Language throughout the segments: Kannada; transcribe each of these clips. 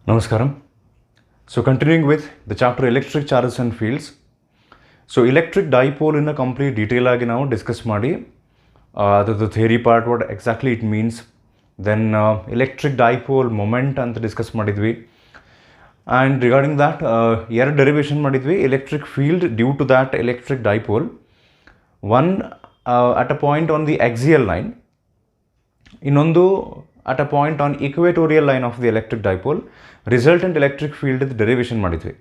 Namaskaram. So continuing with the chapter electric charges and fields. So electric dipole in a complete detail agi now discuss ಮಾಡಿ the theory part what exactly it means. Then electric dipole moment ಅಂತ discuss ಮಾಡಿದ್ವಿ. And regarding that ಎರಡು derivation ಮಾಡಿದ್ವಿ. Electric field due to that electric dipole. One at a point on the axial line. ಇನ್ನೊಂದು at a point on equatorial line of the electric dipole. Resultant electric field derivation ಮಾಡಿದ್ವಿ.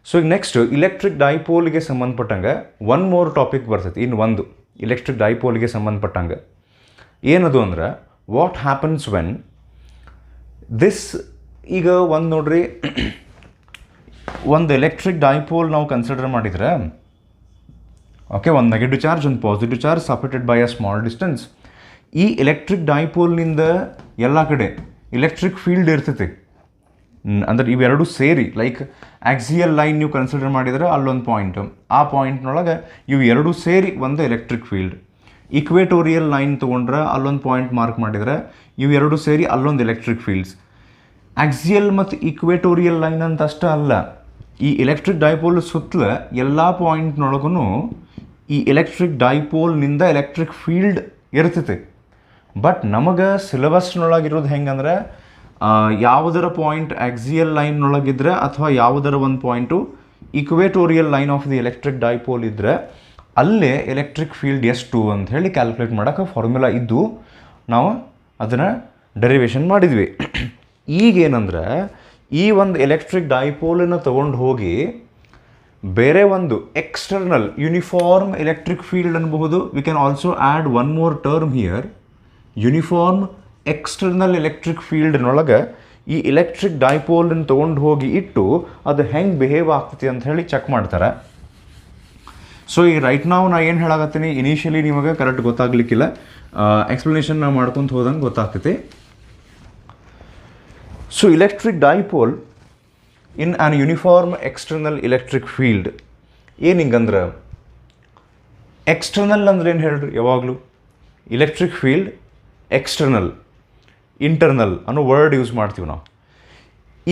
ಸೊ ಈಗ ನೆಕ್ಸ್ಟ್ ಇಲೆಕ್ಟ್ರಿಕ್ ಡೈಪೋಲ್ಗೆ ಸಂಬಂಧಪಟ್ಟಂಗೆ ಒನ್ ಮೋರ್ ಟಾಪಿಕ್ ಬರ್ತೈತಿ. ಇನ್ನು ಒಂದು ಇಲೆಕ್ಟ್ರಿಕ್ ಡೈಪೋಲ್ಗೆ ಸಂಬಂಧಪಟ್ಟಂಗೆ ಏನದು ಅಂದ್ರೆ ವಾಟ್ ಹ್ಯಾಪನ್ಸ್ ವೆನ್ ದಿಸ್ ಈಗ ಒಂದು ನೋಡ್ರಿ ಒಂದು ಎಲೆಕ್ಟ್ರಿಕ್ ಡೈಪೋಲ್ ನಾವು ಕನ್ಸಿಡರ್ ಮಾಡಿದ್ರೆ ಓಕೆ, ಒಂದು ನೆಗೆಟಿವ್ ಚಾರ್ಜ್ ಒಂದು positive charge separated by a small distance. ಈ ಎಲೆಕ್ಟ್ರಿಕ್ ಡೈಪೋಲ್ನಿಂದ ಎಲ್ಲ ಕಡೆ ಎಲೆಕ್ಟ್ರಿಕ್ ಫೀಲ್ಡ್ ಇರ್ತೈತಿ. ಅಂದ್ರೆ ಇವೆರಡು ಸೇರಿ ಲೈಕ್ ಆಕ್ಸಿಯಲ್ ಲೈನ್ ನೀವು ಕನ್ಸಿಡರ್ ಮಾಡಿದರೆ ಅಲ್ಲೊಂದು ಪಾಯಿಂಟ್, ಆ ಪಾಯಿಂಟ್ನೊಳಗೆ ಇವು ಎರಡು ಸೇರಿ ಒಂದು ಎಲೆಕ್ಟ್ರಿಕ್ ಫೀಲ್ಡ್. ಇಕ್ವೇಟೋರಿಯಲ್ ಲೈನ್ ತೊಗೊಂಡ್ರೆ ಅಲ್ಲೊಂದು ಪಾಯಿಂಟ್ ಮಾರ್ಕ್ ಮಾಡಿದರೆ ಇವು ಎರಡು ಸೇರಿ ಅಲ್ಲೊಂದು ಎಲೆಕ್ಟ್ರಿಕ್ ಫೀಲ್ಡ್ಸ್. ಆಕ್ಸಿಯಲ್ ಮತ್ತು ಇಕ್ವೇಟೋರಿಯಲ್ ಲೈನ್ ಅಂತ ಅಷ್ಟೇ ಅಲ್ಲ, ಈ ಎಲೆಕ್ಟ್ರಿಕ್ ಡೈಪೋಲ್ ಸುತ್ತಲ ಎಲ್ಲ ಪಾಯಿಂಟ್ನೊಳಗೂ ಈ ಎಲೆಕ್ಟ್ರಿಕ್ ಡೈಪೋಲ್ನಿಂದ ಎಲೆಕ್ಟ್ರಿಕ್ ಫೀಲ್ಡ್ ಇರ್ತೈತೆ. ಬಟ್ ನಮಗೆ ಸಿಲೆಬಸ್ನೊಳಗಿರೋದು ಹೆಂಗಂದ್ರೆ ಯಾವುದರ ಪಾಯಿಂಟ್ ಆಕ್ಸಿಯಲ್ ಲೈನ್ನೊಳಗಿದ್ರೆ ಅಥವಾ ಯಾವುದರ ಒಂದು point equatorial line of the electric dipole ಇದ್ದರೆ ಅಲ್ಲೇ ಎಲೆಕ್ಟ್ರಿಕ್ ಫೀಲ್ಡ್ ಎಷ್ಟು ಅಂತ ಹೇಳಿ ಕ್ಯಾಲ್ಕುಲೇಟ್ ಮಾಡೋಕೆ ಫಾರ್ಮುಲಾ ಇದ್ದು ನಾವು ಅದನ್ನು ಡೆರಿವೇಷನ್ ಮಾಡಿದ್ವಿ. ಈಗೇನಂದ್ರೆ ಈ ಒಂದು ಎಲೆಕ್ಟ್ರಿಕ್ ಡೈಪೋಲನ್ನು ತೊಗೊಂಡು ಹೋಗಿ ಬೇರೆ ಒಂದು ಎಕ್ಸ್ಟರ್ನಲ್ ಯೂನಿಫಾರ್ಮ್ ಎಲೆಕ್ಟ್ರಿಕ್ ಫೀಲ್ಡ್ ಅನ್ಬಹುದು. We can also add one more term here, uniform external electric ಫೀಲ್ಡ್ನೊಳಗೆ ಈ ಎಲೆಕ್ಟ್ರಿಕ್ ಡೈಪೋಲನ್ನು ತೊಗೊಂಡು ಹೋಗಿ ಇಟ್ಟು ಅದು ಹೆಂಗೆ ಬಿಹೇವ್ ಆಗ್ತೈತಿ ಅಂತ ಹೇಳಿ ಚೆಕ್ ಮಾಡ್ತಾರೆ. ಸೊ ಈ ರೈಟ್ ನಾವು ನಾ ಏನು ಹೇಳಾಕತ್ತೀನಿ ಇನಿಷಿಯಲಿ ನಿಮಗೆ ಕರೆಕ್ಟ್ ಗೊತ್ತಾಗ್ಲಿಕ್ಕಿಲ್ಲ, ಎಕ್ಸ್ಪ್ಲನೇಷನ್ ನಾವು ಮಾಡ್ಕೊತ ಹೋದಂಗೆ ಗೊತ್ತಾಗ್ತೈತಿ. So electric dipole in an uniform external electric field ಏನು ಹಿಂಗಂದ್ರೆ ಎಕ್ಸ್ಟರ್ನಲ್ ಅಂದ್ರೆ ಏನು ಹೇಳ್ರಿ, ಯಾವಾಗಲೂ ಎಲೆಕ್ಟ್ರಿಕ್ ಫೀಲ್ಡ್ ಎಕ್ಸ್ಟರ್ನಲ್ ಇಂಟರ್ನಲ್ ಅನ್ನೋ ವರ್ಡ್ ಯೂಸ್ ಮಾಡ್ತೀವಿ ನಾವು.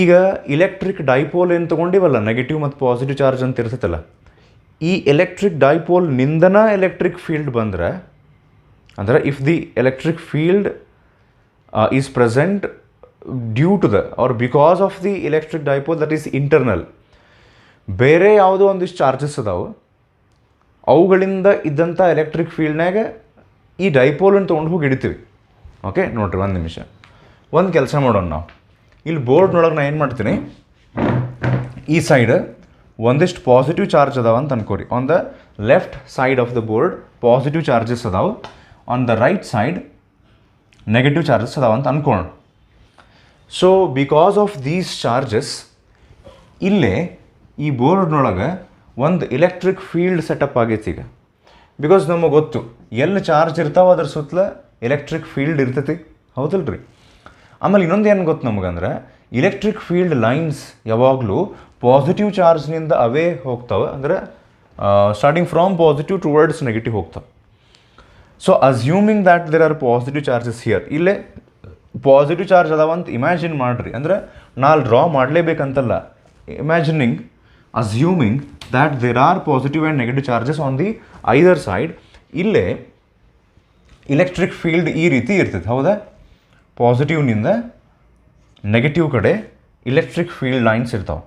ಈಗ ಇಲೆಕ್ಟ್ರಿಕ್ ಡೈಪೋಲ್ ಏನು ತೊಗೊಂಡಿವಲ್ಲ, ನೆಗೆಟಿವ್ ಮತ್ತು ಪಾಸಿಟಿವ್ ಚಾರ್ಜ್ ಅಂತ ಇರ್ತೈತಲ್ಲ, ಈ ಎಲೆಕ್ಟ್ರಿಕ್ ಡೈಪೋಲ್ನಿಂದನ ಎಲೆಕ್ಟ್ರಿಕ್ ಫೀಲ್ಡ್ ಬಂದರೆ ಅಂದರೆ if the electric field is present due to the are because of the electric dipole that is internal, ಬೇರೆ ಯಾವುದೋ ಒಂದಿಷ್ಟು ಚಾರ್ಜಸ್ ಅದಾವೆ ಅವುಗಳಿಂದ ಇದ್ದಂಥ ಎಲೆಕ್ಟ್ರಿಕ್ ಫೀಲ್ಡ್ನಾಗ ಈ ಡೈಪೋಲನ್ನು ತೊಗೊಂಡು ಹೋಗಿ ಹಿಡಿತೀವಿ. ಓಕೆ ನೋಡಿರಿ, ಒಂದು ನಿಮಿಷ ಒಂದು ಕೆಲಸ ಮಾಡೋಣ. ನಾವು ಇಲ್ಲಿ ಬೋರ್ಡ್ನೊಳಗೆ ನಾನು ಏನು ಮಾಡ್ತೀನಿ, ಈ ಸೈಡ್ ಒಂದಿಷ್ಟು ಪಾಸಿಟಿವ್ ಚಾರ್ಜ್ ಅದಾವ ಅಂತ ಅನ್ಕೋರಿ. On the left side of the board positive charges ಅದಾವೆ, on the right side negative charges ಅದಾವ ಅಂತ ಅನ್ಕೊಳ್ಳೋಣ. So because of these charges ಇಲ್ಲೇ ಈ ಬೋರ್ಡ್ನೊಳಗೆ ಒಂದು ಎಲೆಕ್ಟ್ರಿಕ್ ಫೀಲ್ಡ್ ಸೆಟಪ್ ಆಗೈತಿ. ಈಗ ಬಿಕಾಸ್ ನಮಗೆ ಗೊತ್ತು ಎಲ್ಲಿ ಚಾರ್ಜ್ ಇರ್ತಾವೆ ಅದ್ರ ಸುತ್ತಲ ಎಲೆಕ್ಟ್ರಿಕ್ ಫೀಲ್ಡ್ ಇರ್ತೈತಿ, ಹೌದಲ್ರಿ. ಆಮೇಲೆ ಇನ್ನೊಂದು ಏನು ಗೊತ್ತು ನಮಗಂದ್ರೆ ಇಲೆಕ್ಟ್ರಿಕ್ ಫೀಲ್ಡ್ ಲೈನ್ಸ್ ಯಾವಾಗಲೂ ಪಾಸಿಟಿವ್ ಚಾರ್ಜ್ನಿಂದ ಅವೇ ಹೋಗ್ತಾವೆ, ಅಂದರೆ starting from positive towards negative ಹೋಗ್ತಾವೆ. So assuming that there are positive charges here, ಇಲ್ಲೇ ಪಾಸಿಟಿವ್ ಚಾರ್ಜ್ ಅದಾವಂತ ಇಮ್ಯಾಜಿನ್ ಮಾಡಿರಿ, ಅಂದರೆ ನಾಲ್ ಡ್ರಾ ಮಾಡಲೇಬೇಕಂತಲ್ಲ. Imagining assuming that there are positive and negative charges on the either side, ಇಲ್ಲೇ ಇಲೆಕ್ಟ್ರಿಕ್ ಫೀಲ್ಡ್ ಈ ರೀತಿ ಇರ್ತೈತೆ, ಹೌದಾ. ಪಾಸಿಟಿವ್ನಿಂದ ನೆಗೆಟಿವ್ ಕಡೆ ಇಲೆಕ್ಟ್ರಿಕ್ ಫೀಲ್ಡ್ ಲೈನ್ಸ್ ಇರ್ತಾವೆ.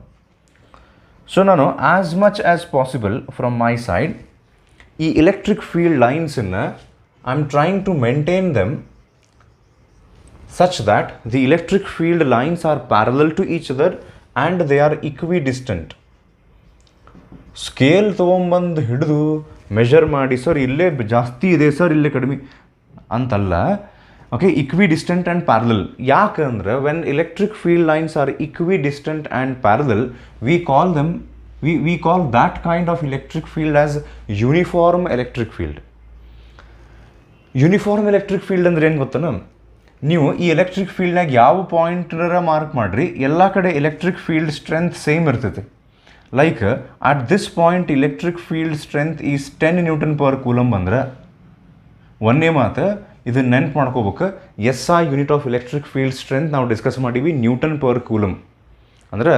ಸೊ ನಾನು as much as possible from my side ಈ ಎಲೆಕ್ಟ್ರಿಕ್ ಫೀಲ್ಡ್ ಲೈನ್ಸನ್ನು I am trying to maintain them such that the electric field lines are parallel to each other and they are equidistant. Scale ತೊಗೊಂಬಂದು ಹಿಡಿದು ಮೆಷರ್ ಮಾಡಿ ಸರ್ ಇಲ್ಲೇ ಜಾಸ್ತಿ ಇದೆ ಸರ್ ಇಲ್ಲೇ ಕಡಿಮೆ ಅಂತಲ್ಲ. Okay, equidistant and parallel. ಯಾಕಂದ್ರೆ when electric field lines are equidistant and parallel we call them we call that kind of electric field as uniform electric field. Uniform electric field ಅಂದ್ರೆ ಏನು ಗೊತ್ತನ, ನೀವು ಈ ಎಲೆಕ್ಟ್ರಿಕ್ ಫೀಲ್ಡ್ನಾಗ ಯಾವ ಪಾಯಿಂಟರ ಮಾರ್ಕ್ ಮಾಡಿರಿ ಎಲ್ಲ ಕಡೆ ಎಲೆಕ್ಟ್ರಿಕ್ ಫೀಲ್ಡ್ ಸ್ಟ್ರೆಂತ್ ಸೇಮ್ ಇರ್ತೈತೆ. Like at this point electric field strength is 10 newton per coulomb ಅಂದ್ರೆ ಒಂದೇ ಮಾತು ಇದನ್ನು ನೆನ್ಪು ಮಾಡ್ಕೋಬೇಕು. SI unit of electric field strength ನಾವು ಡಿಸ್ಕಸ್ ಮಾಡೀವಿ ನ್ಯೂಟನ್ ಪರ್ ಕೂಲಮ್. ಅಂದ್ರೆ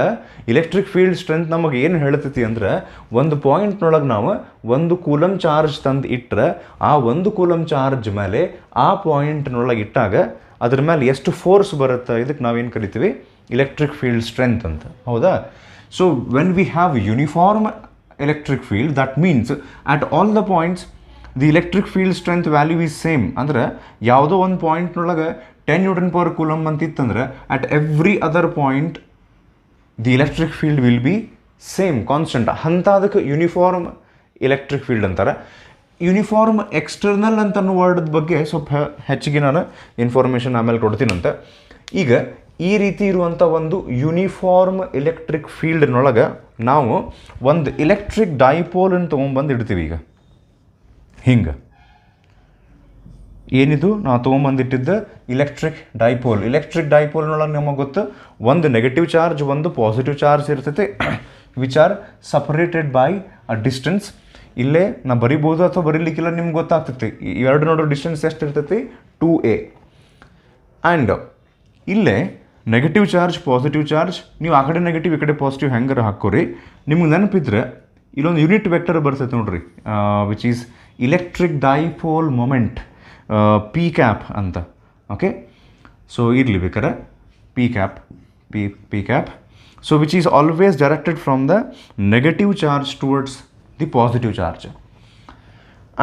ಇಲೆಕ್ಟ್ರಿಕ್ ಫೀಲ್ಡ್ ಸ್ಟ್ರೆಂತ್ ನಮಗೆ ಏನು ಹೇಳ್ತೈತಿ ಅಂದ್ರೆ ಒಂದು ಪಾಯಿಂಟ್ನೊಳಗೆ ನಾವು ಒಂದು ಕೂಲಮ್ ಚಾರ್ಜ್ ತಂದು ಇಟ್ಟರೆ ಆ ಒಂದು ಕೂಲಮ್ ಚಾರ್ಜ್ ಮೇಲೆ ಆ ಪಾಯಿಂಟ್ನೊಳಗೆ ಇಟ್ಟಾಗ ಅದ್ರ ಮೇಲೆ ಎಷ್ಟು ಫೋರ್ಸ್ ಬರುತ್ತೆ ಇದಕ್ಕೆ ನಾವೇನು ಕರಿತೀವಿ ಇಲೆಕ್ಟ್ರಿಕ್ ಫೀಲ್ಡ್ ಸ್ಟ್ರೆಂತ್ ಅಂತ. ಹೌದಾ? So when we have uniform electric field that means at all the points the electric field strength value is same. ಅಂದ್ರೆ ಯಾವುದೋ ಒಂದು ಪಾಯಿಂಟ್ನೊಳಗೆ 10 ನ್ಯೂಟನ್ ಪರ್ ಕೂಲಮ್ ಅಂತಿತ್ತಂದ್ರೆ at every other point the electric field will be same constant. ಅಂಥದಕ್ಕೆ ಯೂನಿಫಾರ್ಮ್ ಎಲೆಕ್ಟ್ರಿಕ್ ಫೀಲ್ಡ್ ಅಂತಾರೆ. ಯೂನಿಫಾರ್ಮ್ ಎಕ್ಸ್ಟರ್ನಲ್ ಅಂತ ಅನ್ನೋ ವರ್ಡ್ ಬಗ್ಗೆ ಸ್ವಲ್ಪ ಹೆಚ್ಚಿಗೆ ನಾನು ಇನ್ಫಾರ್ಮೇಷನ್ ಆಮೇಲೆ ಕೊಡ್ತೀನಂತೆ. ಈಗ ಈ ರೀತಿ ಇರುವಂಥ ಒಂದು ಯೂನಿಫಾರ್ಮ್ ಎಲೆಕ್ಟ್ರಿಕ್ ಫೀಲ್ಡ್ನೊಳಗೆ ನಾವು ಒಂದು ಎಲೆಕ್ಟ್ರಿಕ್ ಡೈಪೋಲನ್ನು ತೊಗೊಂಬಂದು ಇಡ್ತೀವಿ. ಈಗ ಹಿಂಗೆ ಏನಿದು ನಾವು ತೊಗೊಂಬಂದಿಟ್ಟಿದ್ದ ಇಲೆಕ್ಟ್ರಿಕ್ ಡೈಪೋಲ್ನೊಳಗೆ ನಮಗೆ ಗೊತ್ತು ಒಂದು ನೆಗೆಟಿವ್ ಚಾರ್ಜ್ ಒಂದು ಪಾಸಿಟಿವ್ ಚಾರ್ಜ್ ಇರ್ತೈತೆ which are separated by a distance. ಇಲ್ಲೇ ನಾ ಬರಿಬೋದು ಅಥವಾ ಬರೀಲಿಕ್ಕಿಲ್ಲ ನಿಮ್ಗೆ ಗೊತ್ತಾಗ್ತೈತಿ. ಎರಡು ನೋಡೋ ಡಿಸ್ಟೆನ್ಸ್ ಎಷ್ಟು ಇರ್ತೈತಿ 2a. ಆ್ಯಂಡ್ ಇಲ್ಲೇ ನೆಗೆಟಿವ್ ಚಾರ್ಜ್ ಪಾಸಿಟಿವ್ ಚಾರ್ಜ್ ನೀವು ಆ ಕಡೆ ನೆಗೆಟಿವ್ ಈ ಕಡೆ ಪಾಸಿಟಿವ್ ಹೆಂಗಾರ ಹಾಕೋರಿ. ನಿಮ್ಗೆ ನೆನಪಿದ್ರೆ ಇಲ್ಲೊಂದು ಯೂನಿಟ್ ವೆಕ್ಟರ್ ಬರ್ತೈತೆ ನೋಡ್ರಿ which is electric dipole moment P cap ಅಂತ. ಓಕೆ, ಸೊ ಇರಲಿ ಬೇಕಾರೆ P cap so which is always directed from the negative charge towards the positive charge.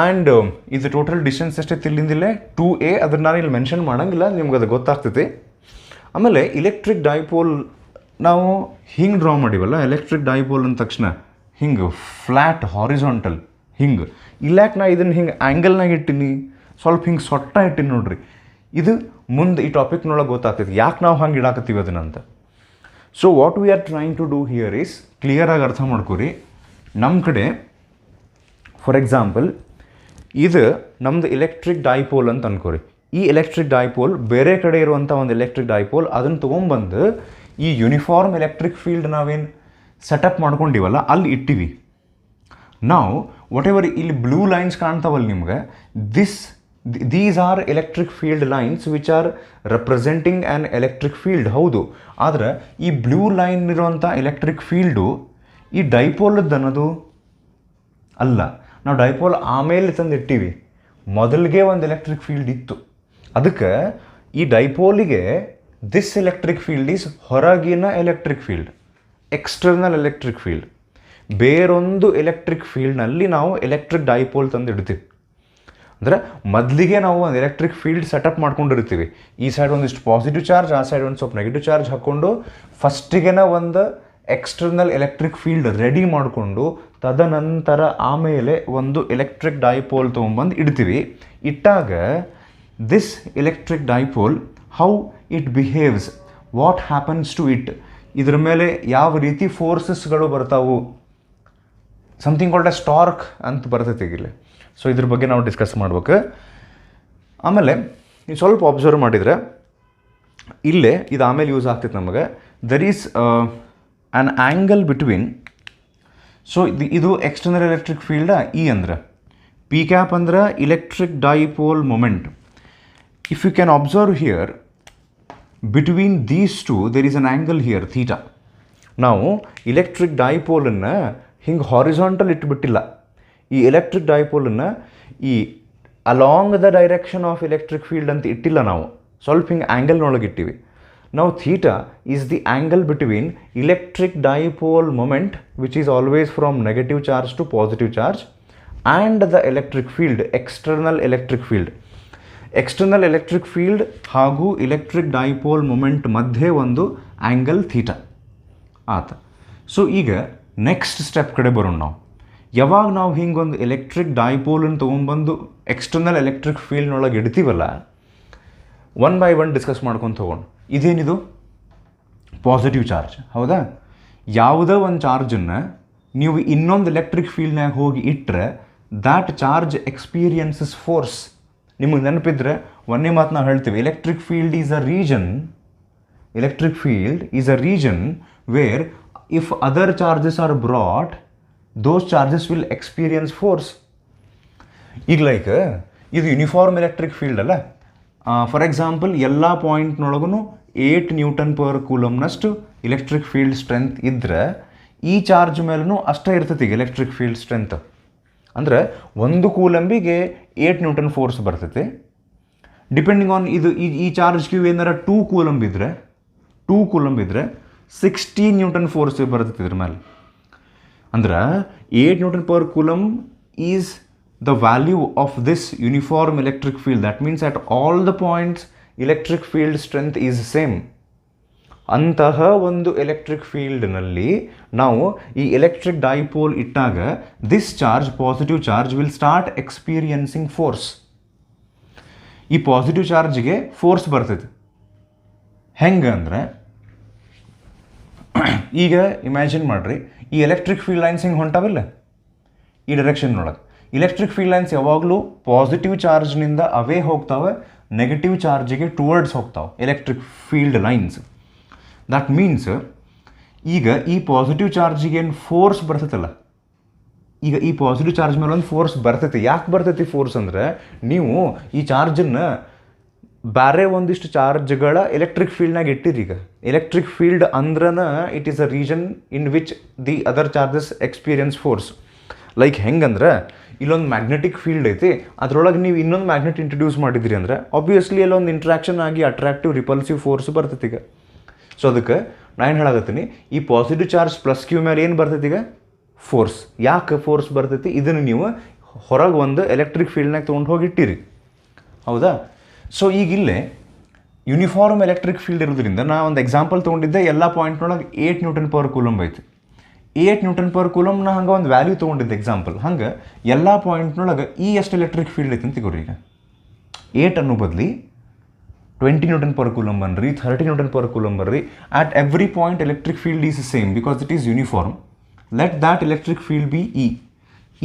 And ಇದು ಟೋಟಲ್ ಡಿಸ್ಟೆನ್ಸ್ ಎಷ್ಟೈತೆ ಇಲ್ಲಿಂದಿಲ್ಲೇ 2a. ಅದನ್ನು ನಾನು ಇಲ್ಲಿ ಮೆನ್ಷನ್ ಮಾಡೋಂಗಿಲ್ಲ, ನಿಮ್ಗೆ ಅದು ಗೊತ್ತಾಗ್ತೈತಿ. ಆಮೇಲೆ ಇಲೆಕ್ಟ್ರಿಕ್ ಡೈಪೋಲ್ ನಾವು ಹಿಂಗೆ ಡ್ರಾ ಮಾಡಿವಲ್ಲ, ಎಲೆಕ್ಟ್ರಿಕ್ ಡೈಪೋಲ್ ಅಂದ ತಕ್ಷಣ ಹಿಂಗೆ ಫ್ಲ್ಯಾಟ್ ಹಾರಿಜಾಂಟಲ್ ಹಿಂಗೆ. ಇಲ್ಲಾಕೆ ನಾ ಇದನ್ನು ಹಿಂಗೆ ಆ್ಯಂಗಲ್ನಾಗ ಇಟ್ಟೀನಿ, ಸ್ವಲ್ಪ ಹಿಂಗೆ ಸೊಟ್ಟ ಇಟ್ಟೀನಿ ನೋಡ್ರಿ. ಇದು ಮುಂದೆ ಈ ಟಾಪಿಕ್ನೊಳಗೆ ಗೊತ್ತಾಗ್ತೈತಿ ಯಾಕೆ ನಾವು ಹಂಗೆ ಇಡಾಕತ್ತೀವಿ ಅದನ್ನಂತ. So what we are trying to do here is ಕ್ಲಿಯರಾಗಿ ಅರ್ಥ ಮಾಡ್ಕೊರಿ. ನಮ್ಮ ಕಡೆ ಫಾರ್ ಎಕ್ಸಾಂಪಲ್ ಇದು ನಮ್ಮದು ಎಲೆಕ್ಟ್ರಿಕ್ ಡೈಪೋಲ್ ಅಂತ ಅನ್ಕೋರಿ. ಈ ಎಲೆಕ್ಟ್ರಿಕ್ ಡೈಪೋಲ್ ಬೇರೆ ಕಡೆ ಇರುವಂಥ ಒಂದು ಎಲೆಕ್ಟ್ರಿಕ್ ಡೈಪೋಲ್ ಅದನ್ನು ತೊಗೊಂಬಂದು ಈ ಯೂನಿಫಾರ್ಮ್ ಎಲೆಕ್ಟ್ರಿಕ್ ಫೀಲ್ಡ್ ನಾವೇನು ಸೆಟಪ್ ಮಾಡ್ಕೊಂಡಿವಲ್ಲ ಅಲ್ಲಿ ಇಟ್ಟಿವಿ. ನಾವು ವಾಟ್ ಎವರ್ ಇಲ್ಲಿ ಬ್ಲೂ ಲೈನ್ಸ್ ಕಾಣ್ತಾವಲ್ಲ ನಿಮ್ಗೆ, these or electric field lines which are representing an electric field. ಹೌದು, ಆದರೆ ಈ ಬ್ಲೂ ಲೈನ್ ಇರುವಂಥ ಎಲೆಕ್ಟ್ರಿಕ್ ಫೀಲ್ಡು ಈ ಡೈಪೋಲದ್ದು ಅನ್ನೋದು ಅಲ್ಲ. ನಾವು ಡೈಪೋಲ್ ಆಮೇಲೆ ತಂದು ಇಟ್ಟಿವಿ, ಮೊದಲಿಗೆ ಒಂದು ಎಲೆಕ್ಟ್ರಿಕ್ ಫೀಲ್ಡ್ ಇತ್ತು. ಅದಕ್ಕೆ ಈ ಡೈಪೋಲಿಗೆ ದಿಸ್ ಎಲೆಕ್ಟ್ರಿಕ್ ಫೀಲ್ಡ್ ಈಸ್ ಹೊರಗಿನ electric field, external electric field. ಬೇರೊಂದು ಎಲೆಕ್ಟ್ರಿಕ್ ಫೀಲ್ಡ್ನಲ್ಲಿ ನಾವು ಎಲೆಕ್ಟ್ರಿಕ್ ಡೈಪೋಲ್ ತಂದು ಇಡ್ತೀವಿ. ಅಂದರೆ ಮೊದಲಿಗೆ ನಾವು ಒಂದು ಎಲೆಕ್ಟ್ರಿಕ್ ಫೀಲ್ಡ್ ಸೆಟಪ್ ಮಾಡ್ಕೊಂಡಿರ್ತೀವಿ. ಈ ಸೈಡ್ ಒಂದಿಷ್ಟು ಪಾಸಿಟಿವ್ ಚಾರ್ಜ್, ಆ ಸೈಡ್ ಒಂದು ಸ್ವಲ್ಪ ನೆಗೆಟಿವ್ ಚಾರ್ಜ್ ಹಾಕ್ಕೊಂಡು ಫಸ್ಟಿಗೆನ ಒಂದು ಎಕ್ಸ್ಟರ್ನಲ್ ಎಲೆಕ್ಟ್ರಿಕ್ ಫೀಲ್ಡ್ ರೆಡಿ ಮಾಡಿಕೊಂಡು ತದನಂತರ ಆಮೇಲೆ ಒಂದು ಎಲೆಕ್ಟ್ರಿಕ್ ಡೈಪೋಲ್ ತೊಗೊಂಬಂದು ಇಡ್ತೀವಿ. ಇಟ್ಟಾಗ this electric dipole how it behaves, what happens to it, ಇದ್ರ ಮೇಲೆ ಯಾವ ರೀತಿ ಫೋರ್ಸಸ್ಗಳು ಬರ್ತಾವು, ಸಮಥಿಂಗ್ ಕಾಲ್ಡ್ ಅ ಟಾರ್ಕ್ ಅಂತ ಬರ್ತೈತೆ ಇಲ್ಲಿ. ಸೊ ಇದ್ರ ಬಗ್ಗೆ ನಾವು ಡಿಸ್ಕಸ್ ಮಾಡ್ಬೇಕು. ಆಮೇಲೆ ನೀವು ಸ್ವಲ್ಪ ಅಬ್ಸರ್ವ್ ಮಾಡಿದರೆ ಇಲ್ಲೇ ಇದು ಆಮೇಲೆ ಯೂಸ್ ಆಗ್ತೈತೆ ನಮಗೆ. There is an angle between. So ಇದು ಎಕ್ಸ್ಟರ್ನಲ್ ಎಲೆಕ್ಟ್ರಿಕ್ ಫೀಲ್ಡ. ಇ ಅಂದ್ರೆ ಪಿ ಕ್ಯಾಪ್ ಅಂದ್ರೆ electric dipole moment. If you can observe here between these two there is an angle here theta. ನಾವು ಇಲೆಕ್ಟ್ರಿಕ್ ಡೈಪೋಲನ್ನು ಹಿಂಗೆ ಹಾರಿಜಾಂಟಲ್ ಇಟ್ಬಿಟ್ಟಿಲ್ಲ. ಈ ಎಲೆಕ್ಟ್ರಿಕ್ ಡೈಪೋಲನ್ನು ಈ along the direction of electric field ಅಂತ ಇಟ್ಟಿಲ್ಲ, ನಾವು ಸ್ವಲ್ಪ ಹಿಂಗೆ ಆ್ಯಂಗಲ್ನೊಳಗೆ ಇಟ್ಟಿವಿ. ನಾವು theta is the angle between electric dipole moment which is always from negative charge to positive charge and the electric field, external electric field. External electric field ಹಾಗೂ electric dipole moment ಮಧ್ಯೆ ಒಂದು ಆ್ಯಂಗಲ್ ಥೀಟಾ ಆತ. ಸೊ ಈಗ ನೆಕ್ಸ್ಟ್ ಸ್ಟೆಪ್ ಕಡೆ ಬರೋಣ. ನಾವು ಯಾವಾಗ ನಾವು ಹಿಂಗೊಂದು ಎಲೆಕ್ಟ್ರಿಕ್ ಡೈಪೋಲನ್ನು ತೊಗೊಂಬಂದು ಎಕ್ಸ್ಟರ್ನಲ್ ಎಲೆಕ್ಟ್ರಿಕ್ ಫೀಲ್ಡ್ನೊಳಗೆ ಇಡ್ತೀವಲ್ಲ, ಒನ್ ಬೈ ಒನ್ ಡಿಸ್ಕಸ್ ಮಾಡ್ಕೊತ ಹೋಗೋಣ. ಇದೇನಿದು ಪಾಸಿಟಿವ್ ಚಾರ್ಜ್, ಹೌದಾ? ಯಾವುದೇ ಒಂದು ಚಾರ್ಜನ್ನು ನೀವು ಇನ್ನೊಂದು ಎಲೆಕ್ಟ್ರಿಕ್ ಫೀಲ್ಡ್ನಾಗ ಹೋಗಿ ಇಟ್ಟರೆ ದ್ಯಾಟ್ ಚಾರ್ಜ್ ಎಕ್ಸ್ಪೀರಿಯನ್ಸಸ್ ಫೋರ್ಸ್. ನಿಮಗೆ ನೆನಪಿದ್ರೆ ಒಂದೇ ಮಾತು ನಾವು ಹೇಳ್ತೀವಿ, electric field is a region where if other charges are brought those charges will experience force. ಈಗ ಇದು ಯೂನಿಫಾರ್ಮ್ ಎಲೆಕ್ಟ್ರಿಕ್ ಫೀಲ್ಡ್ ಅಲ್ಲ. ಫಾರ್ ಎಕ್ಸಾಂಪಲ್ ಎಲ್ಲ ಪಾಯಿಂಟ್ನೊಳಗೂ 8 ನ್ಯೂಟನ್ ಪರ್ ಕೂಲಮ್ನಷ್ಟು ಇಲೆಕ್ಟ್ರಿಕ್ ಫೀಲ್ಡ್ ಸ್ಟ್ರೆಂತ್ ಇದ್ದರೆ ಈ ಚಾರ್ಜ್ ಮೇಲೂ ಅಷ್ಟೇ ಇರ್ತೈತಿ ಈಗ ಎಲೆಕ್ಟ್ರಿಕ್ ಫೀಲ್ಡ್ ಸ್ಟ್ರೆಂತ್. ಅಂದರೆ ಒಂದು ಕೂಲಂಬಿಗೆ 8 ನ್ಯೂಟನ್ ಫೋರ್ಸ್ ಬರ್ತೈತಿ. ಡಿಪೆಂಡಿಂಗ್ ಆನ್ ಇದು ಈ ಚಾರ್ಜ್ ಕ್ಯೂ ಏನಾರ 2 ಕೂಲಂಬ್ ಇದ್ದರೆ 16 ನ್ಯೂಟನ್ ಫೋರ್ಸ್ ಬರ್ತೈತಿ ಇದ್ರ ಮೇಲೆ. ಅಂದ್ರೆ 8 newton per coulomb is the value of this uniform electric field. That means at all the points electric field strength is same. ಅಂತಹ ಒಂದು ಎಲೆಕ್ಟ್ರಿಕ್ ಫೀಲ್ಡ್ನಲ್ಲಿ ನಾವು ಈ ಎಲೆಕ್ಟ್ರಿಕ್ ಡೈಪೋಲ್ ಇಟ್ಟಾಗ this charge, positive charge, will start experiencing force. ಈ ಪಾಸಿಟಿವ್ ಚಾರ್ಜ್ಗೆ ಫೋರ್ಸ್ ಬರ್ತೈತಿ. ಹೆಂಗೆ ಅಂದರೆ, ಈಗ ಇಮ್ಯಾಜಿನ್ ಮಾಡಿರಿ, ಈ ಎಲೆಕ್ಟ್ರಿಕ್ ಫೀಲ್ಡ್ ಲೈನ್ಸ್ ಹಿಂಗೆ ಹೊಂಟಾವಿಲ್ಲ ಈ ಡೈರೆಕ್ಷನ್ನೊಳಗೆ. ಎಲೆಕ್ಟ್ರಿಕ್ ಫೀಲ್ಡ್ ಲೈನ್ಸ್ ಯಾವಾಗಲೂ ಪಾಸಿಟಿವ್ ಚಾರ್ಜ್ನಿಂದ ಅವೇ ಹೋಗ್ತಾವೆ, ನೆಗೆಟಿವ್ ಚಾರ್ಜಿಗೆ ಟುವರ್ಡ್ಸ್ ಹೋಗ್ತಾವೆ electric field lines. That means ಈಗ ಈ ಪಾಸಿಟಿವ್ ಚಾರ್ಜಿಗೆ ಏನು ಫೋರ್ಸ್ ಬರ್ತೈತಲ್ಲ, ಈಗ ಈ ಪಾಸಿಟಿವ್ ಚಾರ್ಜ್ ಮೇಲೆ ಒಂದು ಫೋರ್ಸ್ ಬರ್ತೈತಿ. ಯಾಕೆ ಬರ್ತೈತಿ ಫೋರ್ಸ್ ಅಂದರೆ, ನೀವು ಈ ಚಾರ್ಜನ್ನು ಬೇರೆ ಒಂದಿಷ್ಟು ಚಾರ್ಜ್ಗಳ ಎಲೆಕ್ಟ್ರಿಕ್ ಫೀಲ್ಡ್ನಾಗ ಇಟ್ಟಿರಿ. ಈಗ ಎಲೆಕ್ಟ್ರಿಕ್ ಫೀಲ್ಡ್ ಅಂದ್ರನ it is a region in which the other charges experience force. Like ಹೆಂಗಂದ್ರೆ, ಇಲ್ಲೊಂದು ಮ್ಯಾಗ್ನೆಟಿಕ್ ಫೀಲ್ಡ್ ಐತಿ, ಅದರೊಳಗೆ ನೀವು ಇನ್ನೊಂದು ಮ್ಯಾಗ್ನೆಟ್ ಇಂಟ್ರಡ್ಯೂಸ್ ಮಾಡಿದ್ರಿ ಅಂದರೆ ಆಬ್ವಿಯಸ್ಲಿ ಅಲ್ಲೊಂದು ಇಂಟ್ರಾಕ್ಷನ್ ಆಗಿ ಅಟ್ರಾಕ್ಟಿವ್ ರಿಪಲ್ಸಿವ್ ಫೋರ್ಸ್ ಬರ್ತೈತಿ ಈಗ. ಸೊ ಅದಕ್ಕೆ ನಾನು ಹೇಳಾಗತ್ತೀನಿ, ಈ ಪಾಸಿಟಿವ್ ಚಾರ್ಜ್ ಪ್ಲಸ್ ಕ್ಯೂ ಮೇಲೆ ಏನು ಬರ್ತೈತಿ ಈಗ ಫೋರ್ಸ್. ಯಾಕೆ ಫೋರ್ಸ್ ಬರ್ತೈತಿ, ಇದನ್ನು ನೀವು ಹೊರಗೆ ಒಂದು ಎಲೆಕ್ಟ್ರಿಕ್ ಫೀಲ್ಡ್ನಾಗ ತೊಗೊಂಡು ಹೋಗಿ ಇಟ್ಟಿರಿ, ಹೌದಾ? ಸೊ ಈಗಿಲ್ಲೇ ಯೂನಿಫಾರ್ಮ್ ಎಲೆಕ್ಟ್ರಿಕ್ ಫೀಲ್ಡ್ ಇರೋದ್ರಿಂದ ನಾ ಒಂದು ಎಕ್ಸಾಂಪಲ್ ತೊಗೊಂಡಿದ್ದೆ, ಎಲ್ಲ ಪಾಯಿಂಟ್ನೊಳಗೆ 8 ನ್ಯೂಟನ್ ಪರ್ ಕೂಲಂಬ್ ಐತಿ. 8 ನ್ಯೂಟನ್ ಪರ್ ಕೂಲಮ್ ನಾ ಹಂಗೆ ಒಂದು ವ್ಯಾಲ್ಯೂ ತೊಗೊಂಡಿದ್ದೆ ಎಕ್ಸಾಂಪಲ್. ಹಂಗೆ ಎಲ್ಲ ಪಾಯಿಂಟ್ನೊಳಗೆ ಎಷ್ಟು ಎಲೆಕ್ಟ್ರಿಕ್ ಫೀಲ್ಡ್ ಐತಿ ಅಂತ ತಿಗೋರಿ. ಈಗ 8 ಅನ್ನೋ ಬದಲಿ 20 ನ್ಯೂಟನ್ ಪರ್ ಕೂಲಮ್ ಬನ್ರಿ, 30 ನ್ಯೂಟನ್ ಪರ್ ಕೂಲಮ್ ಬರ್ರಿ. At every point electric field is same because it is uniform. Let that electric field be E.